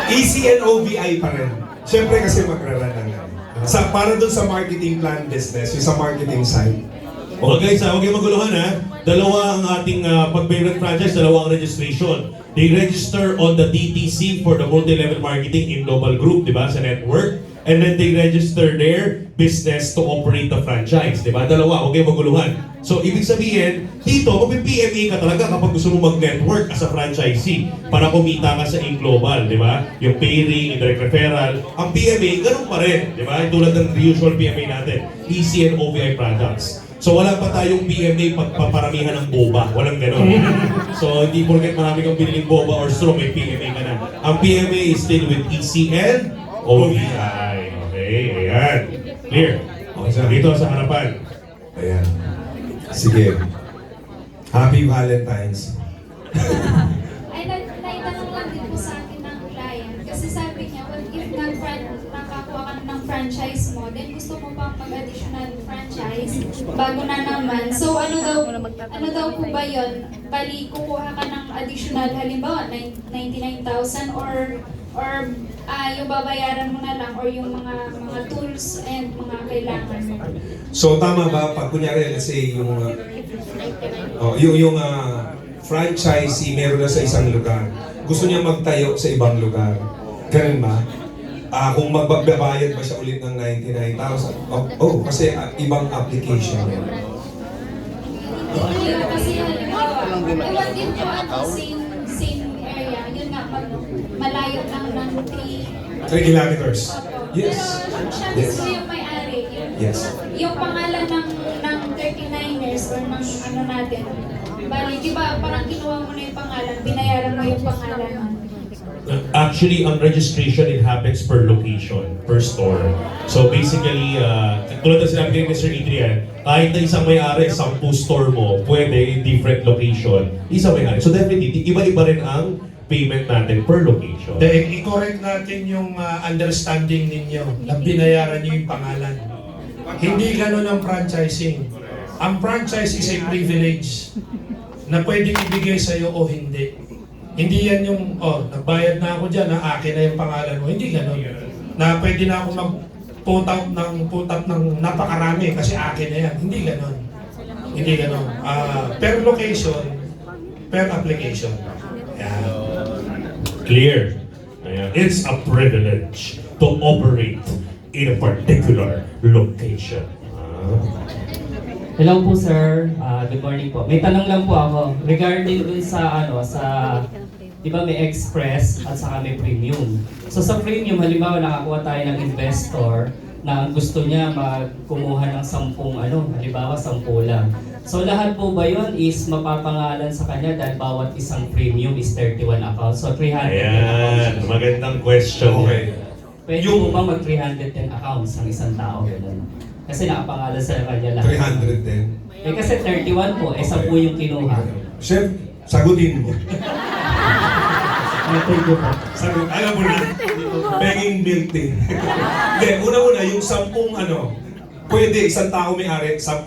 EC and OVI pa rin. Siyempre kasi magraran na nga. Para dun sa marketing plan business, yung sa marketing side. Okay guys, huwag kayong maguluhan ha. Dalawa ang ating pag-parent franchise, dalawa ang registration. They register on the DTC for the multi-level marketing in global group, di ba, sa network. And then they register their business to operate the franchise, di ba? Dalawa, huwag kayong maguluhan. So, ibig sabihin, dito, mag-PMA ka talaga kapag gusto mo mag-network as a franchisee para kumita ka sa in-global, di ba? Yung pairing, indirect referral. Ang PMA, ganun pa rin, di ba? Tulad ng usual PMA natin, EC and OVI products. So wala pa tayong PMA pagpaparamihan ng boba. Walang gano'n. So hindi porket marami kang piniling boba or straw, may PMA ka na. Ang PMA is still with EC and OVI. Okay, ayan. Clear. Okay, so dito sa harapan. Ayan. Sige. Happy Valentine's. Ay, naitanong lang din po sa akin ng client. Kasi sabi niya, well, if nakakuha ka ng franchise mo, then gusto mo pang mag-additional franchise bago na naman. So ano daw po ba yun? Bali, kukuha ka ng additional, halimbawa, 99,000 or yung babayaran mo na lang or yung mga tools and mga kailangan mo. So tama ba pag kunyari let's say yung franchisee meron na sa isang lugar, gusto niya magtayo sa ibang lugar. Ganun ba? Kung magbabayad ba siya ulit ng 99,000? Kasi ibang application yan. Kasi halimbawa, ewan din po same area. Yun nga, malayo lang ng 3 kilometers. Yes. Pero siya mismo yung may-ari. Yes. Yung pangalan ng 39ers or ng ano natin, bali, di ba parang kinuha mo na yung pangalan, binayaran mo yung pangalan. Actually, ang registration, it happens per location, per store. So basically, tulad ng sinabi ni Mr. Adrian, kahit na isang may-ari, 10 store mo, pwede in different location, isang may-ari. So definitely, iba-iba rin ang payment natin per location. I-correct natin yung understanding ninyo na binayaran nyo yung pangalan. Hindi ganun ang franchising. Ang franchise is a privilege na pwedeng ibigay sa'yo o hindi. Hindi yan yung, nagbayad na ako dyan, akin na yung pangalan mo. Hindi ganun. Na pwede na ako mag-put out ng napakarami kasi akin na yan. Hindi ganun. Hindi ganun. Per location, per application. Yan. Clear. Ayan. It's a privilege to operate in a particular location. Hello po sir, good morning po. May tanong lang po ako regarding dun sa di ba may express at saka may premium. So sa premium, halimbawa nakakuha tayo ng investor na gusto niya magkumuha ng 10 halimbawa 10 lang. So lahat po ba yun is mapapangalan sa kanya dahil bawat isang premium is 31 accounts. So 300 Ayan, magandang question. Okay. Pwede po ba mag 310 accounts ng isang tao? Ganun. Kasi nakapangalan sa kanya lahat. 310. Eh kasi 31 po, 10 yung kinuha. Chef, sagutin mo. Thank you po. Alam mo na, begging milk tea. Hindi, una-una, yung 10 pwede isang tao may-ari, 10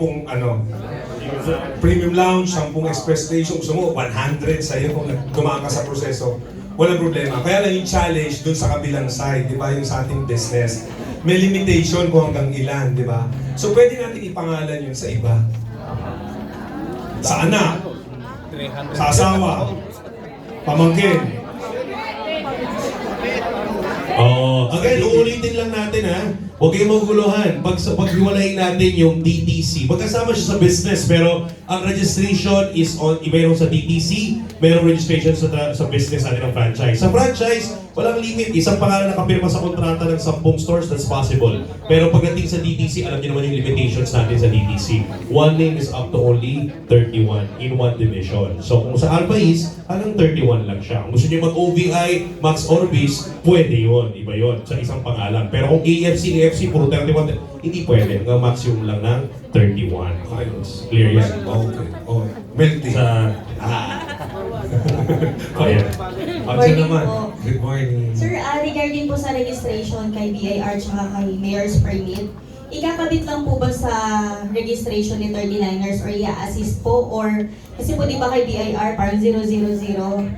premium lounge, 10 express station, gusto mo 100 sa'yo kung gumaan ka sa proseso. Walang problema. Kaya lang yung challenge dun sa kabilang side, di ba, yung sa ating business, may limitation kung hanggang ilan, di ba? So pwede natin ipangalan yun sa iba. Sa anak, sa asawa, pamangkin. Again, uulitin lang natin ha. Huwag kayong maguguluhan. Paghiwalayin natin yung DTC. Magkasama siya sa business, pero ang registration is on, mayroon sa DTC, mayroong registration sa business natin ng franchise. Sa franchise, walang limit. Isang pangalan nakapirma sa kontrata ng 10 stores, that's possible. Pero pagdating sa DTC, alam niyo naman yung limitations natin sa DTC. One name is up to only 31 in one division. So kung sa Alpha East, hanggang 31 lang siya. Kung gusto niyo mag-OVI, Max Orbis, pwede yun. Iba yun sa isang pangalan. Pero kung AFC, puro 31, hindi pwede. Hanggang maximum lang ng 31. Clear yan? Okay. Milk tea. Ayan. Morning naman. po. Good morning. Sir, regarding po sa registration kay BIR tsaka kay Mayor's Permit, ikakabit lang po ba sa registration ni 39ers or i-assist po? Or, kasi po di ba kay BIR parang 000,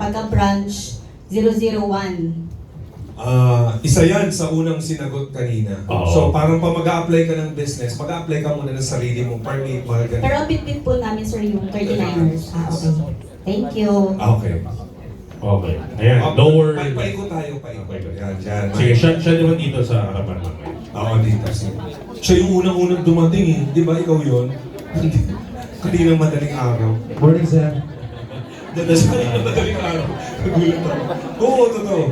pagka-branch 001. Isa yan sa unang sinagot kanina. So parang pa mag-a-apply ka ng business, mag-a-apply ka muna ng sarili mong permit, mga ganun. Pero ang bit-bit po namin, sir, yung 39ers. Okay. Thank you. Okay. Okay. Ayan, lower. Paikot tayo, paikot. Yan, dyan. Sige, siya naman dito sa harapan mo. Oo, dito. Siya yung unang-unang dumating eh. Di ba ikaw yun? Kaninang madaling araw. Morning, sir. Kaninang madaling araw. Nagulat ako. Oo, totoo.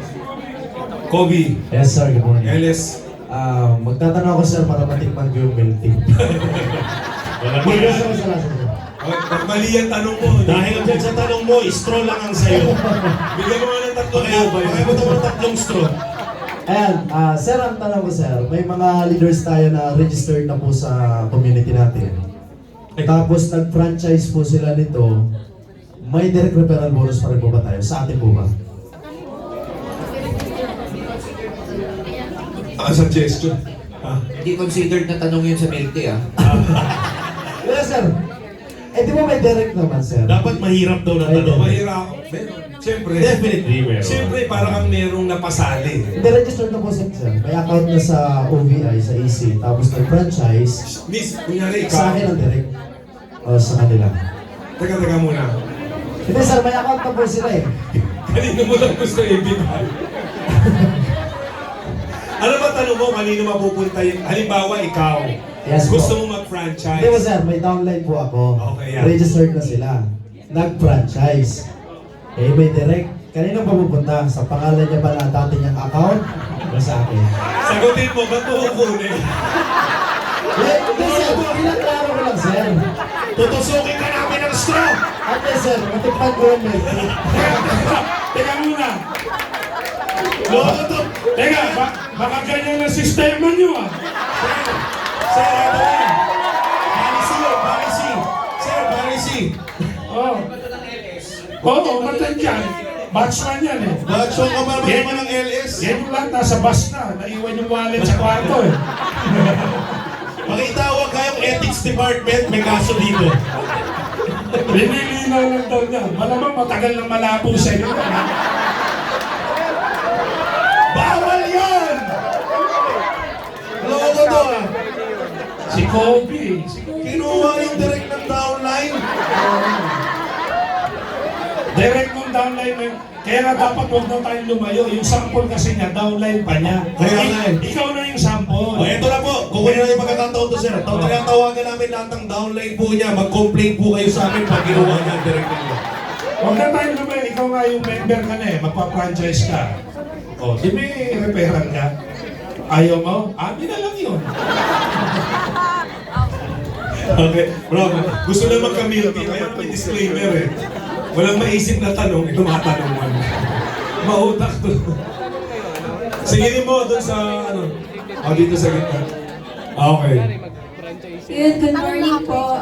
Kobe. Yes, sir. Good morning. LS. Magtatanong ako, sir, para matikman ko yung milk tea. Wala Mali ang tanong mo. Dahil dyan sa tanong mo, straw lang ang sayo. Bigyan mo nga ng tatlong Kaya mo ito ng tatlong straw. Ayan, sir, ang tanong ko, sir, may mga leaders tayo na registered na po sa community natin. Tapos nag-franchise po sila nito, may direct referral bonus pa rin po ba tayo? Sa atin po ba? Suggestion. Hindi considered na tanong yun sa milk tea Yes, sir. Eh, di ba may direct naman, sir? Dapat mahirap daw na tanong. Mahirap. Siyempre. Definitely meron. Siyempre, parang kang merong napasali. Hindi, registered na po, sir. May account na sa OVI, sa EC. Tapos nag-franchise. Miss, kunyari ikaw. Sa akin ang direct. O, sa kanila. Teka muna. Hindi, sir, may account na po sila eh. Kanino mo lang gusto ibigay? Ano ba tanong mo? Kanino mapupunta yun? Halimbawa, ikaw. Yes, gusto po. mo mag-franchise. Hindi po, sir, may downline po ako. Okay, yan. Registered na sila. Nag-franchise. Eh, may direct. Kanino pa pupunta? Sa pangalan niya ba na dati niyang account? O sa akin? Sagutin mo, ba't mo kukunin? Hindi, sir. Pinaklaro ko lang, sir. Tutusukin ka namin ng straw! Ate, sir, matikpan ko yung milk tea. Teka muna. Loko to. Teka, baka ganyan ang sistema nyo ah. Sir, ito na. Policy. Sir, policy. Oh. Oo, matandyan. Batchman yan eh. Batchman ka ba naman ng LS? Yan yung lahat nasa bus na. Naiwan yung wallet sa kwarto eh. Makitawag kayong ethics department, may kaso dito. Binilinaw lang daw niya. Malamang matagal nang malabo sa inyo. Bawal yan! Loko to ah. Si Kobe. Kinuha yung direct ng downline. Direct ng downline. Kaya nga dapat huwag na tayong lumayo. Yung sample kasi niya, downline pa niya. Kaya nga eh. Ikaw na yung sample. O, eto na po. Kukunin na yung pagkakataon to, sir. Tawagan namin lahat ng downline po niya. Mag-complain po kayo sa amin pag ginawa niya ang direct niya. Huwag na tayong lumayo. Ikaw nga yung member ka na eh. Magpa-franchise ka. O, di may referral ka. Ayaw mo? Amin na lang yun. Okay, bro, gusto lang magka-milky. Kaya may disclaimer eh. Walang maisip na tanong, tumatanong mo. Mautak to. Sige mo doon sa ano. Dito sa gitna. Okay. Yun, good morning po.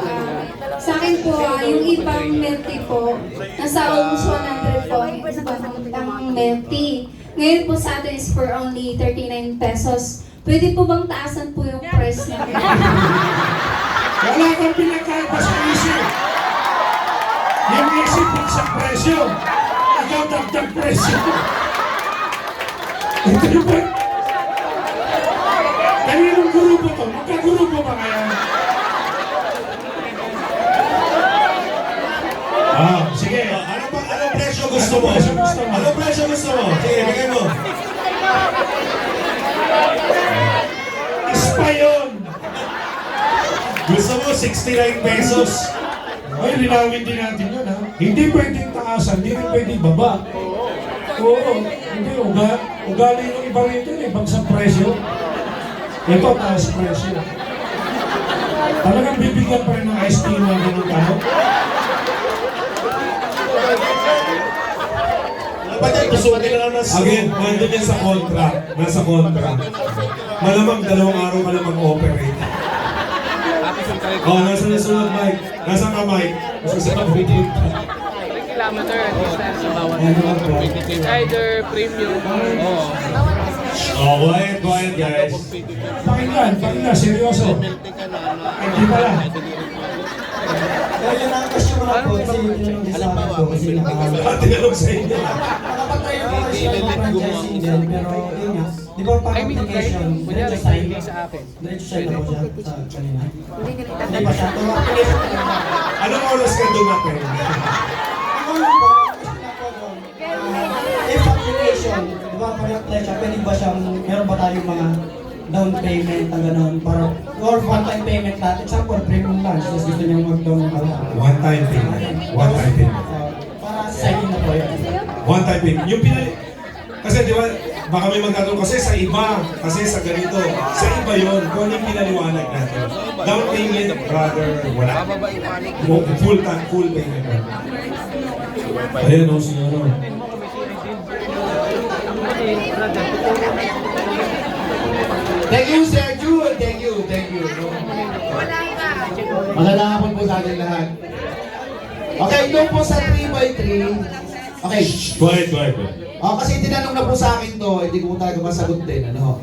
Sa akin po, yung ibang milk tea po, nasa almost 100 po ang milk tea. Ngayon po sa atin is for only 39 pesos. Pwede po bang taasan po yung price na? Wala kang pinagkaiba sa isip. Yung isip mo sa presyo. Ikaw dagdag presyo. Hindi ba? Kaninong grupo to? Magkagrupo ba kaya? Sige. Anong presyo gusto mo? Anong presyo gusto mo? Sige, bigay mo. Ispa yun. Gusto mo 69 pesos? Ay, linawin din natin yun ha. Hindi pwedeng taasan, hindi rin pwedeng baba. Oo, hindi. Ugali yung iba rito eh, bagsang presyo. Ito, taas presyo. Talagang bibigyan pa rin ng ice cream na ganun tao. Kapatid, tusukin na lang ng Again, nandun yan sa contract. Nasa contract. Malamang 2 araw ka lang mag-operate. Nasa nasunod mic. Nasa ka mic. Nasa sa video. Kilometer distance sa bawat it's either premium Quiet guys. Pakinggan, seryoso. Hindi pala. Kaya na ang question ko lang po, kasi tinanong sa akin po, kasi Tinanong sa inyo. nakapatry naman kasi siya ng franchising din, pero yun nga, di ba parang application, diretso sign, diretso sign na po siya sa kanina. Hindi pa siya, tuwa application ka lang. Anong oras ka dumating? Ako lang po, question na po doon. If application, di ba pag-apply siya, pwede ba siyang, meron ba tayong mga down payment na gano'n, para, or one-time payment natin, example, premium lunch, tapos gusto niyang mag-down ng kalahati. One-time payment. One-time payment. Para sign na po yun. One-time payment. Yung kasi di ba, baka may magkakaroon kasi sa iba, kasi sa ganito, sa iba yun, kung ano yung pinaliwanag natin. Down payment, brother, wala. Full payment. Ayan o, siya ano. Thank you, Sir Jule. Thank you. Magandang hapon po sa ating lahat. Okay, doon po sa 3x3. Okay. Quiet. Kasi tinanong na po sa akin to, hindi ko talaga masagot din. Ano?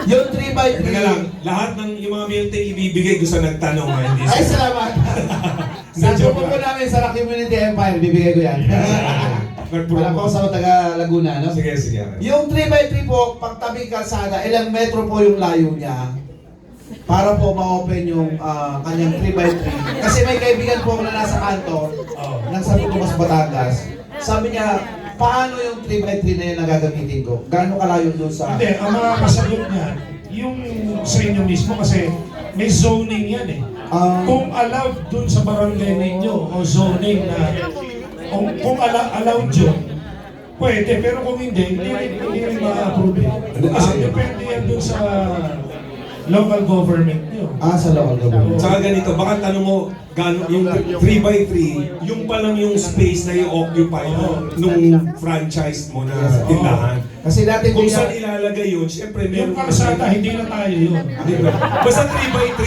Yung 3x3. Teka lang, lahat ng yung mga milk tea ibibigay ko sa nagtanong ha, hindi Ay, salamat. Sa grupo po namin sa Rock Community Empire, bibigay ko yan. Wala po sa taga Laguna, no? Sige. Yung 3x3 po, pagtabing kalsada, ilang metro po yung layo niya para po ma-open yung kanyang 3x3. Kasi may kaibigan po ako na nasa kanto, ng San Tomas, Batangas. Sabi niya, paano yung 3x3 na yun na gagamitin ko? Gaano kalayo doon sa... Hindi, ang mga kasagot niyan, yung sa inyo mismo kasi may zoning yan eh. Kung allowed dun sa barangay ninyo o zoning na kung allowed yun, pwede, pero kung hindi rin ma-approve. Kasi depende yan dun sa local government nyo. Sa local government. Tsaka ganito, baka tanong mo, yung 3x3, yung pa lang yung space na i-occupy nung franchise mo na tindahan. Kasi dati kung saan ilalagay yun, siyempre meron Yung kalsada, hindi na tayo yun. Basta 3x3.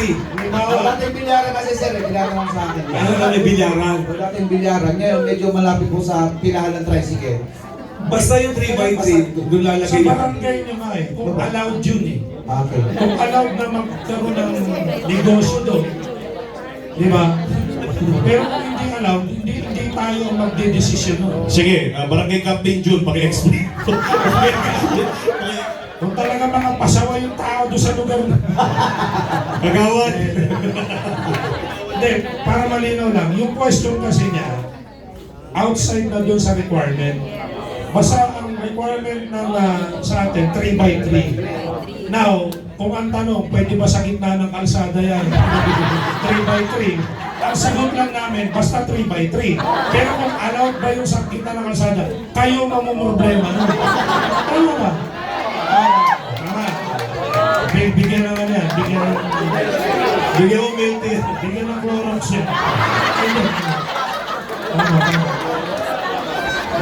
Dating bilyaran kasi sir, bilyaran lang sa akin. Ano na may bilyaran? Dating bilyaran, ngayon medyo malapit po sa pinahan ng tricycle. Basta yung 3x3, doon lalagay Sa yun. barangay naman kung allowed yun eh. Okay. Kung allowed na magkaroon ng negosyo doon. Di ba? Pero kung hindi allowed, hindi tayo ang magdedesisyon nun. Sige, Barangay Captain June, paki-explain. Kung talaga mga pasawa yung tao doon sa lugar na. Kagawad. Hindi, para malinaw lang, yung question kasi niya, outside na doon sa requirement. Basta ang requirement ng sa atin, 3x3. Now, kung ang tanong, pwede ba sa gitna ng kalsada yan? 3x3. Ang sagot lang namin, basta 3x3. Pero kung allowed ba yung sa gitna ng kalsada, kayo mamumroblema nun. Tama ba? Tama. Bigyan naman yan. Bigyan mo milk tea. Bigyan ng Clorox yan. Tama.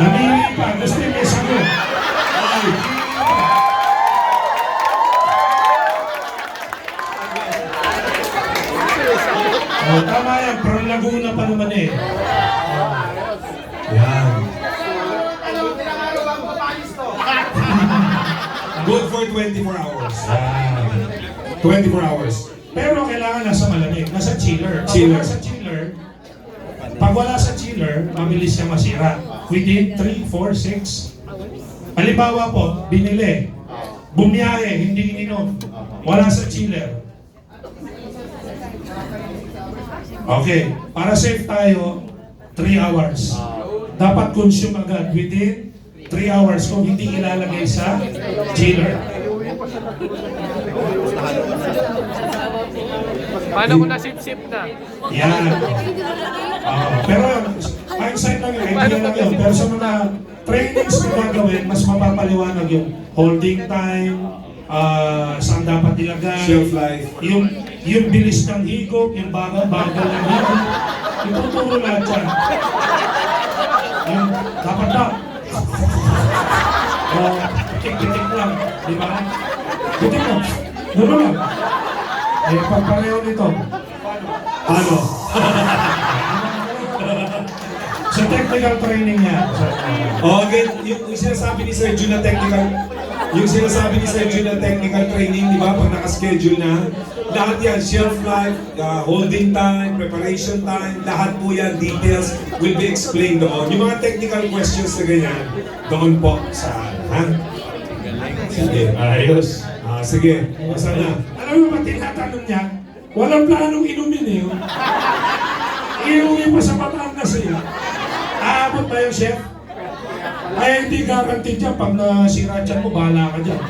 Namili pa. Gusto yung may sagot. Tama yan. Pero Laguna pa naman eh. Yan. Good for 24 hours. 24 hours. Pero kailangan nasa malamig, nasa chiller. Chiller. Pag wala sa chiller, mabilis siya masira. Within 3, 4, 6. Halimbawa po, binili, bumiyahe, hindi ininom, wala sa chiller. Okay, para safe tayo, 3 hours. Dapat consume agad within 3 hours kung hindi ilalagay sa chiller. Paano kung nasip-sip na? Yan. Pero hindsight lang yun, idea lang yun. Pero sa mga trainings na gagawin, mas mapapaliwanag yung holding time, saan dapat ilagay, Shelf life. yung bilis ng higop, yung bagal-bagal ng higop. Ituturo lahat yan. Yung dapat na. Titik-titik lang. Di ba? Titik mo. Dulo lang. Pagpareho nito. Paano? Sa technical training niya. Okay, yung sinasabi ni Sir Jun na technical, yung sinasabi ni Sir Jun na technical training, di ba, pag nakaschedule na, lahat yan, shelf life, holding time, preparation time, lahat po yan, details will be explained doon. Yung mga technical questions na ganyan, doon po sa, ha? Sige, ayos. Sige, basta na. Alam mo ba, tinatanong niya, walang planong inumin eh. Inumin pa sa Batangas eh. Aabot ba yung chef? Ay, hindi guaranteed dyan. Pag nasira dyan mo, bahala ka dyan.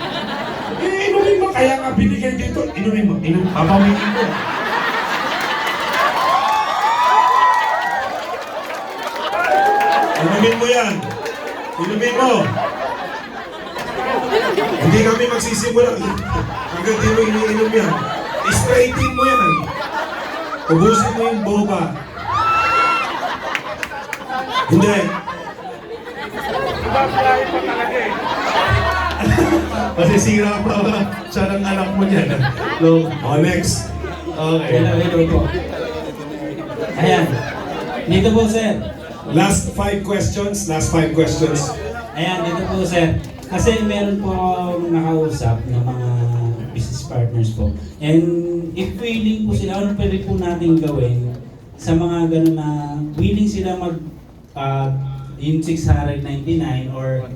Inumin mo. Kaya nga binigay dito. Inumin mo. Papawin mo. Inumin mo yan. Inumin mo. Hindi kami magsisimula. Hanggang di mo iniinom yan. Straightin mo yan. Ubusin mo yung boba. Hindi. Kasi sira pa siya ng anak mo niyan. Next. Okay. Dito po. Ayan. Dito po, sir. Last 5 questions. Ayan, dito po, sir. Kasi meron po akong nakausap ng mga business partners po. And if willing po sila, ano pwede po natin gawin sa mga gano'n na willing sila mag yung 699 or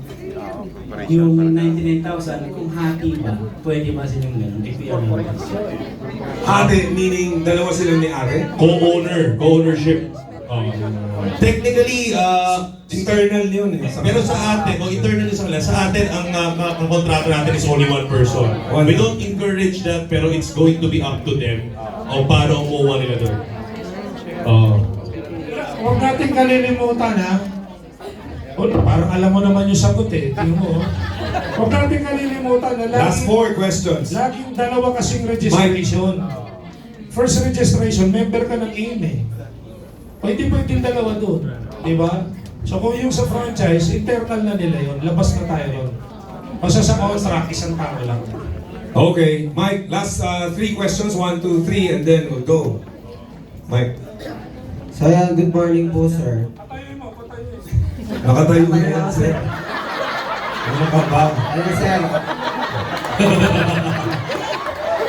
yung 99,000, kung hati ba, pwede ba silang gano'n? If we are Hati, meaning dalawa silang may-ari? Co-ownership. Technically, internal yun eh. Pero sa atin, internal sa kanila, sa atin, ang kontrata natin is only one person. We don't encourage that, pero it's going to be up to them o paano umuha nila doon. Huwag natin kalilimutan ha. Parang alam mo naman yung sagot eh. Tingnan mo. Huwag natin kalilimutan na Last 4 questions. Laging dalawa kasing registration. first registration, member ka ng AIM eh. Pwede dalawa doon. Di ba? So kung yung sa franchise, internal na nila yun, labas na tayo doon. Basta sa contract, isang tao lang. Okay, Mike, last 3 questions, 1, 2, 3, and then we'll go. Mike. So, good morning po, sir. Nakatayo na yan, sir. Ano ka ba? Ano, sir?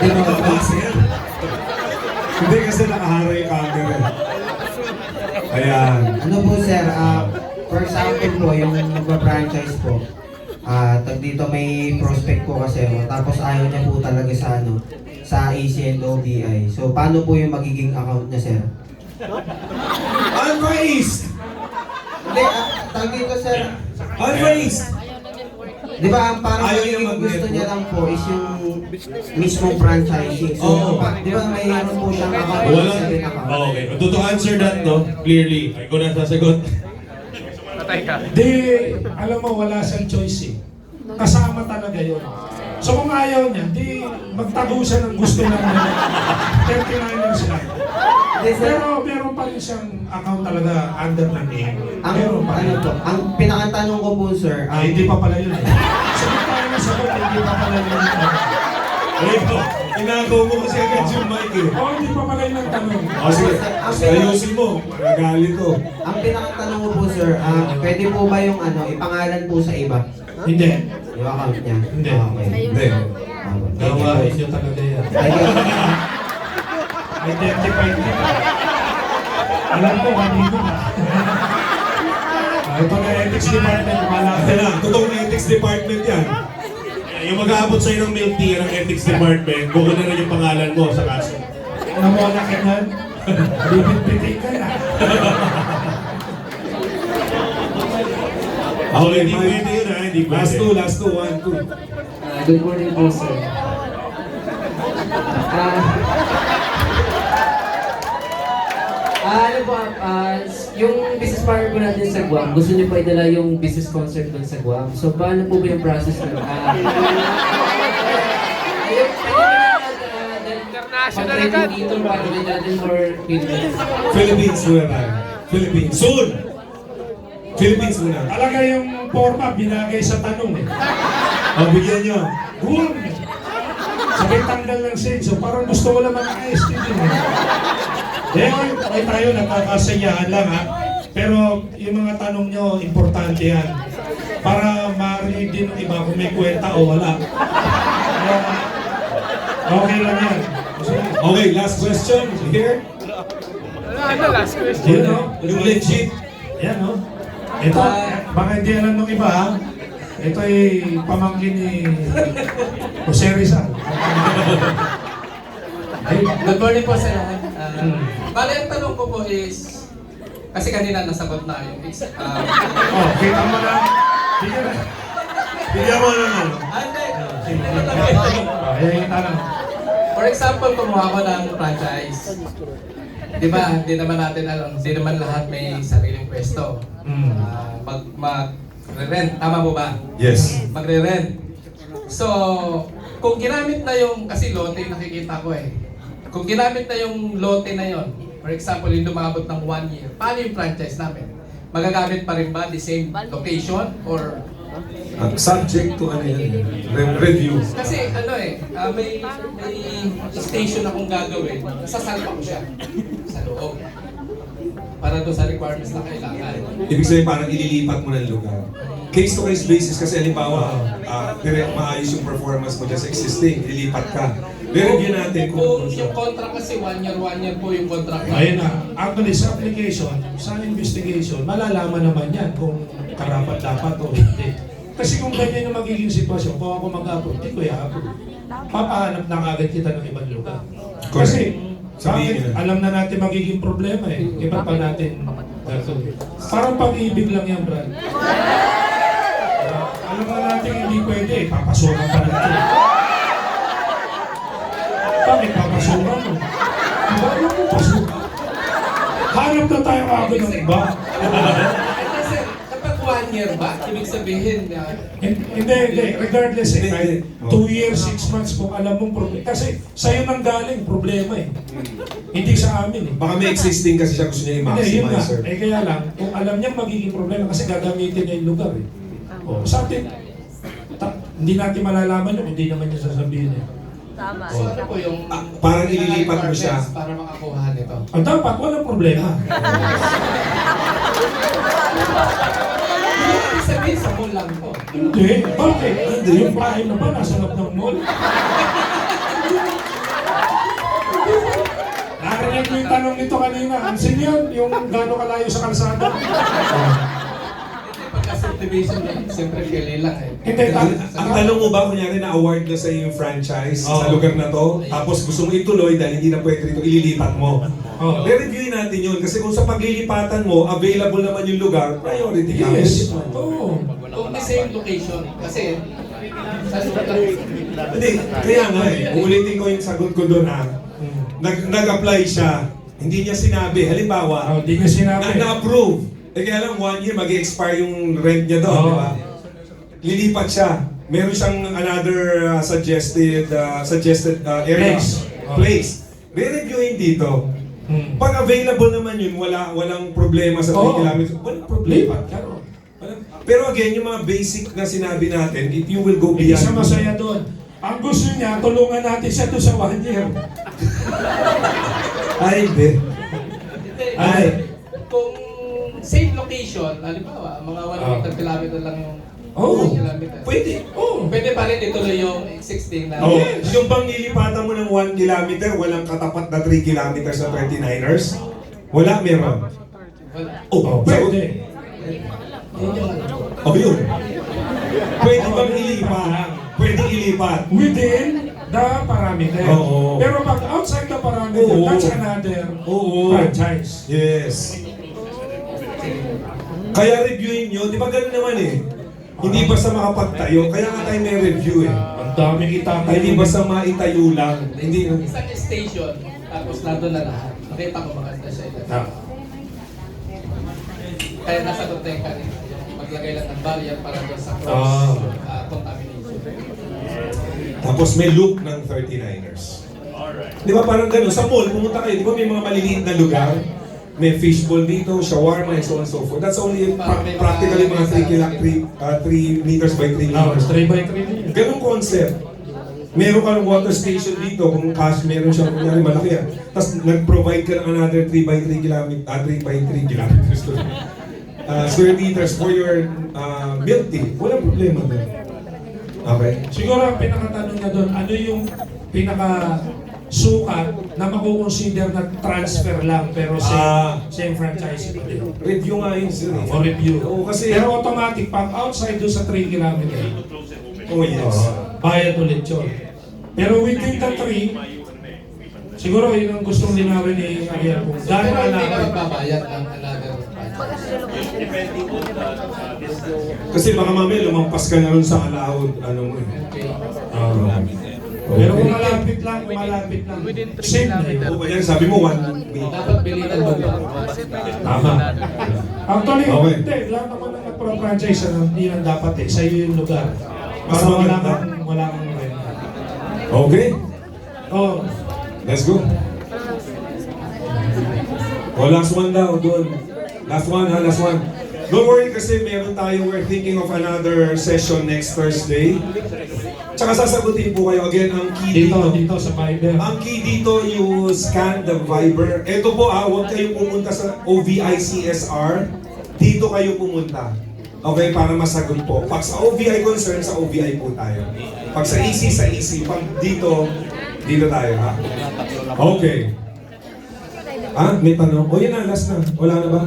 Ano ka ba, sir? Hindi kasi nakahara yung camera. Ayan. Ano po, sir? For example po, yung magpa-franchise po, tag dito may prospect po kasi tapos ayaw niya po talaga sa sa AC and OBI. So, paano po yung magiging account niya, sir? Unraised! Hindi, tag dito, sir. Unraised! Di ba, ang parang Ayaw niya magiging gusto niya lang po is yung mismong franchising. So, di ba, mayroon po siyang account. Okay, to answer that, no, clearly, ay ko na sasagot. Di, alam mo, wala siyang choice eh. Kasama talaga yun. So kung ayaw niya, di magtago siya ng gusto ng 39ers lang. Pero meron pa rin siyang account talaga under ng name. Meron pa rin. Ang pinakatanong ko po, sir, hindi pa pala yun eh. Sabi tayo na sagot, hindi pa pala yun. Ayun, inagaw mo kasi agad yung mic eh. Hindi pa pala yun ang tanong. Sige, ayusin mo, magalit to. Ang pinakatanong ko po, sir, pwede po ba yung ipangalan po sa iba? Hindi. Yung account niya? Hindi. Okay. Hindi. Gawain nyo talaga yan. Identify nyo. Alam ko, kanino na. Ito na ethics department, malapit na. Totoong ethics department yan. Yung mag-aabot sa'yo ng milk tea ng ethics department, buko na rin yung pangalan mo sa kaso. Namona ka na. Bibit-bitin ka na. Okay, hindi pwede yun ha, hindi pwede. Last two, 1, 2. Good morning po, sir. Ano po, yung business partner po natin sa Guam, gusto niyo pa idala yung business concept doon sa Guam. So, paano po ba yung process na? International agad. Dito, para din natin for Philippines. Philippines muna tayo. Philippines. Soon! Philippines muna. Talaga yung forma binagay sa tanong eh. Bigyan nyo. Guam! Sabay tanggal ng shade. So parang gusto ko lang mag-ayos din eh. Ay tayo, nagkakasayahan lang ha. Pero yung mga tanong nyo, importante yan. Para ma-read din ng iba kung may kwenta o wala. Kaya, okay lang yan. Okay, last question. Here. Ano last question? Yun no? Yung legit. Yan no? Ito, baka hindi alam ng iba ha. Ito ay pamangkin ni Jose Rizal. Good morning po sa lahat. Bale, ang tanong ko po is, kasi kanina nasagot na yung kita mo na. Bigyan mo naman. Ayan yung tanong. For example, kumuha ko ng franchise. Di ba, hindi naman natin alam, hindi naman lahat may sariling pwesto. Magre-rent, tama po ba? Yes. Magre-rent. So, kung ginamit na yung, kasi lote yung nakikita ko eh. Kung ginamit na yung lote na yon, for example, yung lumabot ng 1 year, paano yung franchise namin? Magagamit pa rin ba the same location or Subject to ano yan, review. kasi ano eh, may station akong gagawin, sasalpa ko siya sa loob. Para doon sa requirements na kailangan. Ibig sabihin parang ililipat mo ng lugar. Case-to-case basis kasi halimbawa, direct maayos yung performance mo dyan sa existing, ililipat ka. Review natin kung yung contract kasi 1 year po yung contract. Ayun na. Actually, sa application, sa investigation, malalaman naman yan kung karapat-dapat o hindi. Kasi kung ganyan yung magiging sitwasyon, kung ako mag-approve, hindi ko i-approve. Papahanap na agad kita ng ibang lugar. Kasi, bakit? Alam na natin magiging problema eh. Iba pa natin gagawin. Parang pag-ibig lang yan, Brad. Alam na natin hindi pwede eh. Papasukan pa natin. Bakit papasukan mo? Diba alam mo pasukan? Hanap na tayo agad ng iba. Kasi kapag 1 year 1 year ba? Ibig sabihin, Hindi. Regardless kahit 2 years, 6 months, kung alam mong problema. Kasi sa'yo nang galing, problema eh. Hindi sa amin eh. Baka may existing kasi siya gusto niya Hindi, yun nga. i-maximize, sir. Kaya lang, kung alam niya magiging problema kasi gagamitin niya yung lugar eh. Sa atin, hindi natin malalaman yun, hindi naman niya sasabihin eh. Tama. So ano po yung Parang ililipat mo siya. para makakuha nito? Ang dapat, walang problema. Ibig sabihin sa mall lang po. Hindi. Bakit? Hindi. Yung bahay na ba nasa loob ng mall? Narinig ko yung tanong nito kanina. Ang senior, yung gano'ng kalayo sa kalsada. Pagka-subdivision lang, siyempre kailan lang eh. Hindi, Ang tanong mo ba, kunyari na-award na sa yung franchise sa lugar na to, tapos gusto mo ituloy dahil hindi na pwede rito, ililipat mo. Re-reviewin natin yun kasi kung sa paglilipatan mo, available naman yung lugar, priority ka. Yes. Oo. Kung the same location, kasi sa Hindi, kaya nga eh, uulitin ko yung sagot ko doon ha. Nag-apply siya, hindi niya sinabi, halimbawa, hindi niya sinabi. Na-approve. Kaya lang 1 year mag-expire yung rent niya doon, di ba? Lilipat siya. Meron siyang another suggested area. Place. Re-reviewin dito. Pag available naman yun, walang problema sa 3 kilometers. Walang problema. Pero again, yung mga basic na sinabi natin, if you will go Hindi beyond... siya masaya doon. Ang gusto niya, tulungan natin siya doon sa 1 year. Ay, hindi. Ay. Kung safe location, halimbawa, mga 1 kilometer lang yung kilometer. Pwede. Pwede pa rin ituloy yung existing na. Yung bang nilipatan mo ng 1 kilometer, walang katapat na 3 kilometers sa 39ers? Wala, meron. Pwede. Yun. Pwede bang ilipat? Pwede ilipat. Within the parameter. Oo. Pero pag outside the parameter, that's another franchise. Yes. Kaya reviewin nyo, di ba ganun naman eh? Hindi basta makapagtayo, kaya nga tayo may review eh. Ang dami kita. Hindi basta maitayo lang. Hindi. Isang station, tapos nandun na lahat. Nakita ko maganda siya. Kaya nasa content ka rin. Maglagay lang ng barrier para doon sa cross contamination. Tapos may loop ng 39ers. Di ba parang ganun? Sa mall, pumunta kayo, di ba may mga maliliit na lugar? May fishbowl dito, shawarma, and so on and so forth. That's only practically mga 3 meters by 3 meters. 3 by 3 meters. Ganun concept. Meron ka ng water station dito, kung cash meron siya, kunyari malaki yan. Tapos nag-provide ka ng another 3 by 3 kilometers, square meters for your milk tea. Walang problema doon. Okay? Siguro ang pinakatanong na doon, ano yung pinaka-sukat na makukonsider na transfer lang pero same franchise pa din? Review nga yun, sir. For review. Kasi, pero automatic, pag outside doon sa 3 kilometer, yes. Bayad ulit yun. Pero within the 3, siguro yun ang gustong linawin ni Ariel kung gano'n Pero hindi na alawin. magbabayad ng another Kasi baka mamaya lumampas ka na rin sa allowed, ano mo eh. Pero kung malapit lang, same na yun. O kanya sabi mo 1 week. dapat bilitan mo ito. Tama. Actually, Okay. hindi. Lahat naman ng nagpro-franchise, hindi lang dapat eh. Sa iyo yung lugar. Mas Para maganda. wala kang rent. Okay. Oh, Let's go. Last one daw, doon. Last one ha, last one. Don't worry kasi meron tayo, we're thinking of another session next Thursday. Tsaka sasagutin po kayo again, ang key dito sa Viber. Ang key dito, you scan the Viber. Ito po huwag kayong pumunta sa OVI-CSR. Dito kayo pumunta. Okay, para masagot po. Pag sa OVI concern, sa OVI po tayo. Pag sa EC, sa EC. Pag dito tayo ha. Okay. May tanong? Yun na, last na. Wala na ba?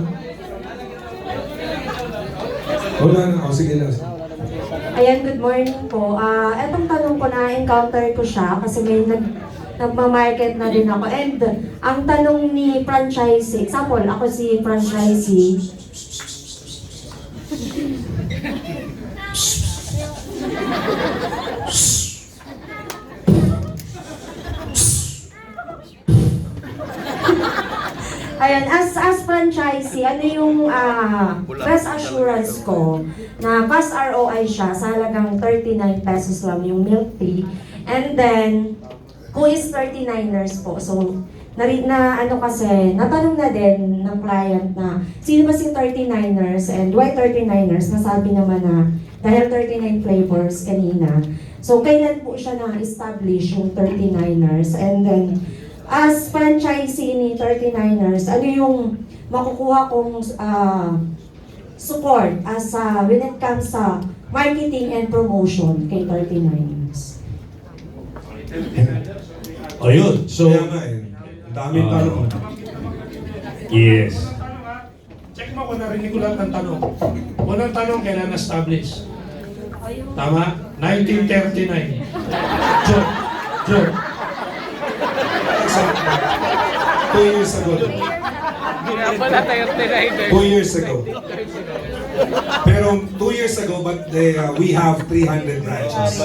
Wala na. Sige, last. Ayan, good morning po. Etong tanong ko na-encounter ko siya kasi may nagmamarket na din ako. And ang tanong ni franchisee, example, ako si franchisee. Ayan, as franchisee, ano yung best assurance ko na fast ROI siya, sa halagang 39 pesos lang yung milk tea. And then, who is 39ers po? So, natanong na din ng client na sino ba si 39ers and why 39ers? Nasabi naman na dahil 39 flavors kanina. So, kailan po siya na-establish yung 39ers? And then, as franchisee ni 39ers, ano yung makukuha kong support as when it comes sa marketing and promotion kay 39ers? Ayun, so... Kaya nga eh. Ang daming tanong. Yes. Check mo kung narinig ko lahat ng tanong. Unang tanong, kailan na-establish? Tama? 1939. Joke. Joke. 2 years ago. Wala tayong 2 years ago. Pero 2 years ago, but we have 300 branches.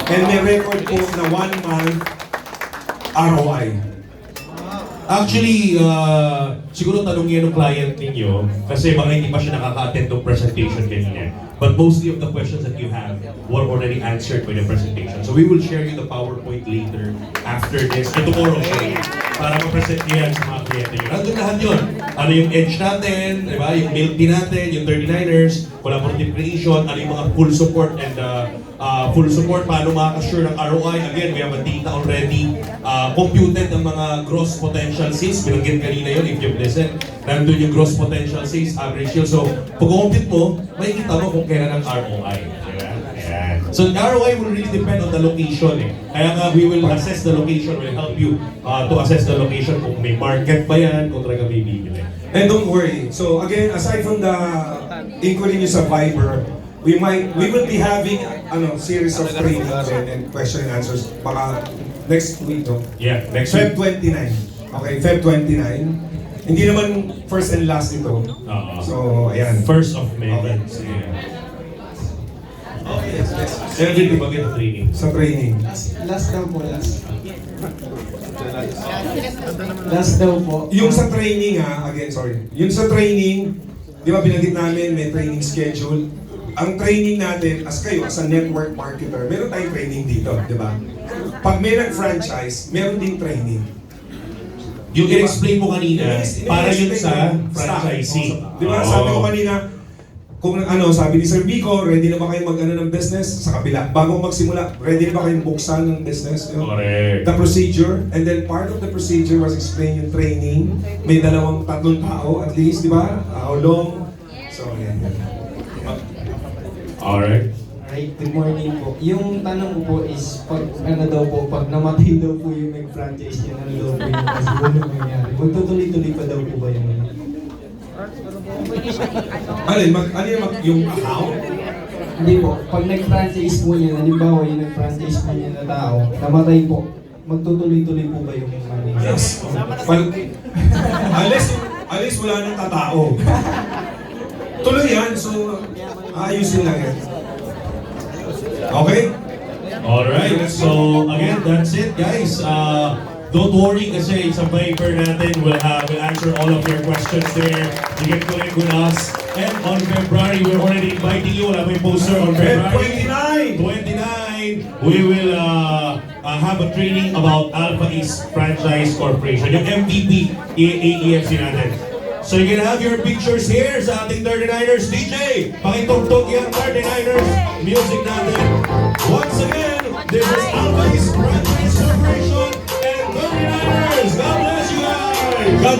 And may record po na 1 month ROI. Actually, siguro tanong yan ng client ninyo kasi baka hindi pa siya nakaka-attend ng presentation kanina. But mostly of the questions that you have were already answered by the presentation. So we will share you the PowerPoint later after this, tomorrow, sorry, para ma-present nyo yan sa mga kliyente nyo. Nandun lahat yun. Ano yung edge natin, di ba? Yung milk tea natin, yung 39ers, collaborative creation, ano yung mga full support and full support, paano makaka-sure ng ROI. Again, we have a data already computed ng mga gross potential sales. Binanggit kanina yun, if you've listened. Nandun yung gross potential sales, average yield. So, pag-compute mo, makikita mo kung kailan ang ROI. Ayan. So, the ROI will really depend on the location. Kaya nga, we will assess the location, will help you to assess the location kung may market ba yan, kung talaga may bibili. And don't worry. So again, aside from the inquiry nyo sa Viber, we will be having series of trainings and question and answers baka next week, no? Yeah, next Feb week. 29. Okay, Feb 29. Hindi naman first and last ito. So, ayan. First of May. Okay. Okay, everything bagay sa training. Sa training. Last daw po, last. Last daw po. Yung sa training again, sorry. Yung sa training, di ba binanggit namin may training schedule. Ang training natin, as a network marketer, meron tayong training dito, di ba? Pag may nag-franchise, meron ding training. Yung in-explain mo kanina, para yun sa franchisee. Di ba? Sabi ko kanina, kung sabi ni Sir Vico, ready na ba kayong mag-ng business? Sa kabila, bago magsimula, ready na ba kayong buksan ng business? Correct. The procedure, and then part of the procedure was explain yung training. May 2-3 tao at least, di ba? How long? So, yan. Alright. Alright, good morning po. Yung tanong ko po is, pag pag namatay daw po yung nag-franchise niya, daw po yung siguro nangyayari. Magtutuloy-tuloy pa daw po ba yung yung account? Hindi po. Pag nag-franchise po niya, halimbawa yung nag-franchise po niya na tao, namatay po, magtutuloy-tuloy po ba yung money? Yes. Unless wala nang tatao. Tuloy yan, so ayusin lang yan. Okay? Alright, so again, that's it guys. Don't worry kasi sa Viber natin, we'll answer all of your questions there. You can connect with us. And on February, we're already inviting you. Wala may poster on February 29. We will have a training about Alpha East Franchise Corporation. Yung MVP AEFC natin. So you can have your pictures here sa ating 39ers DJ. Pakitugtog yan 39ers music natin. Once again, this is Alpha East Franchise Corporation and 39ers. God bless you guys.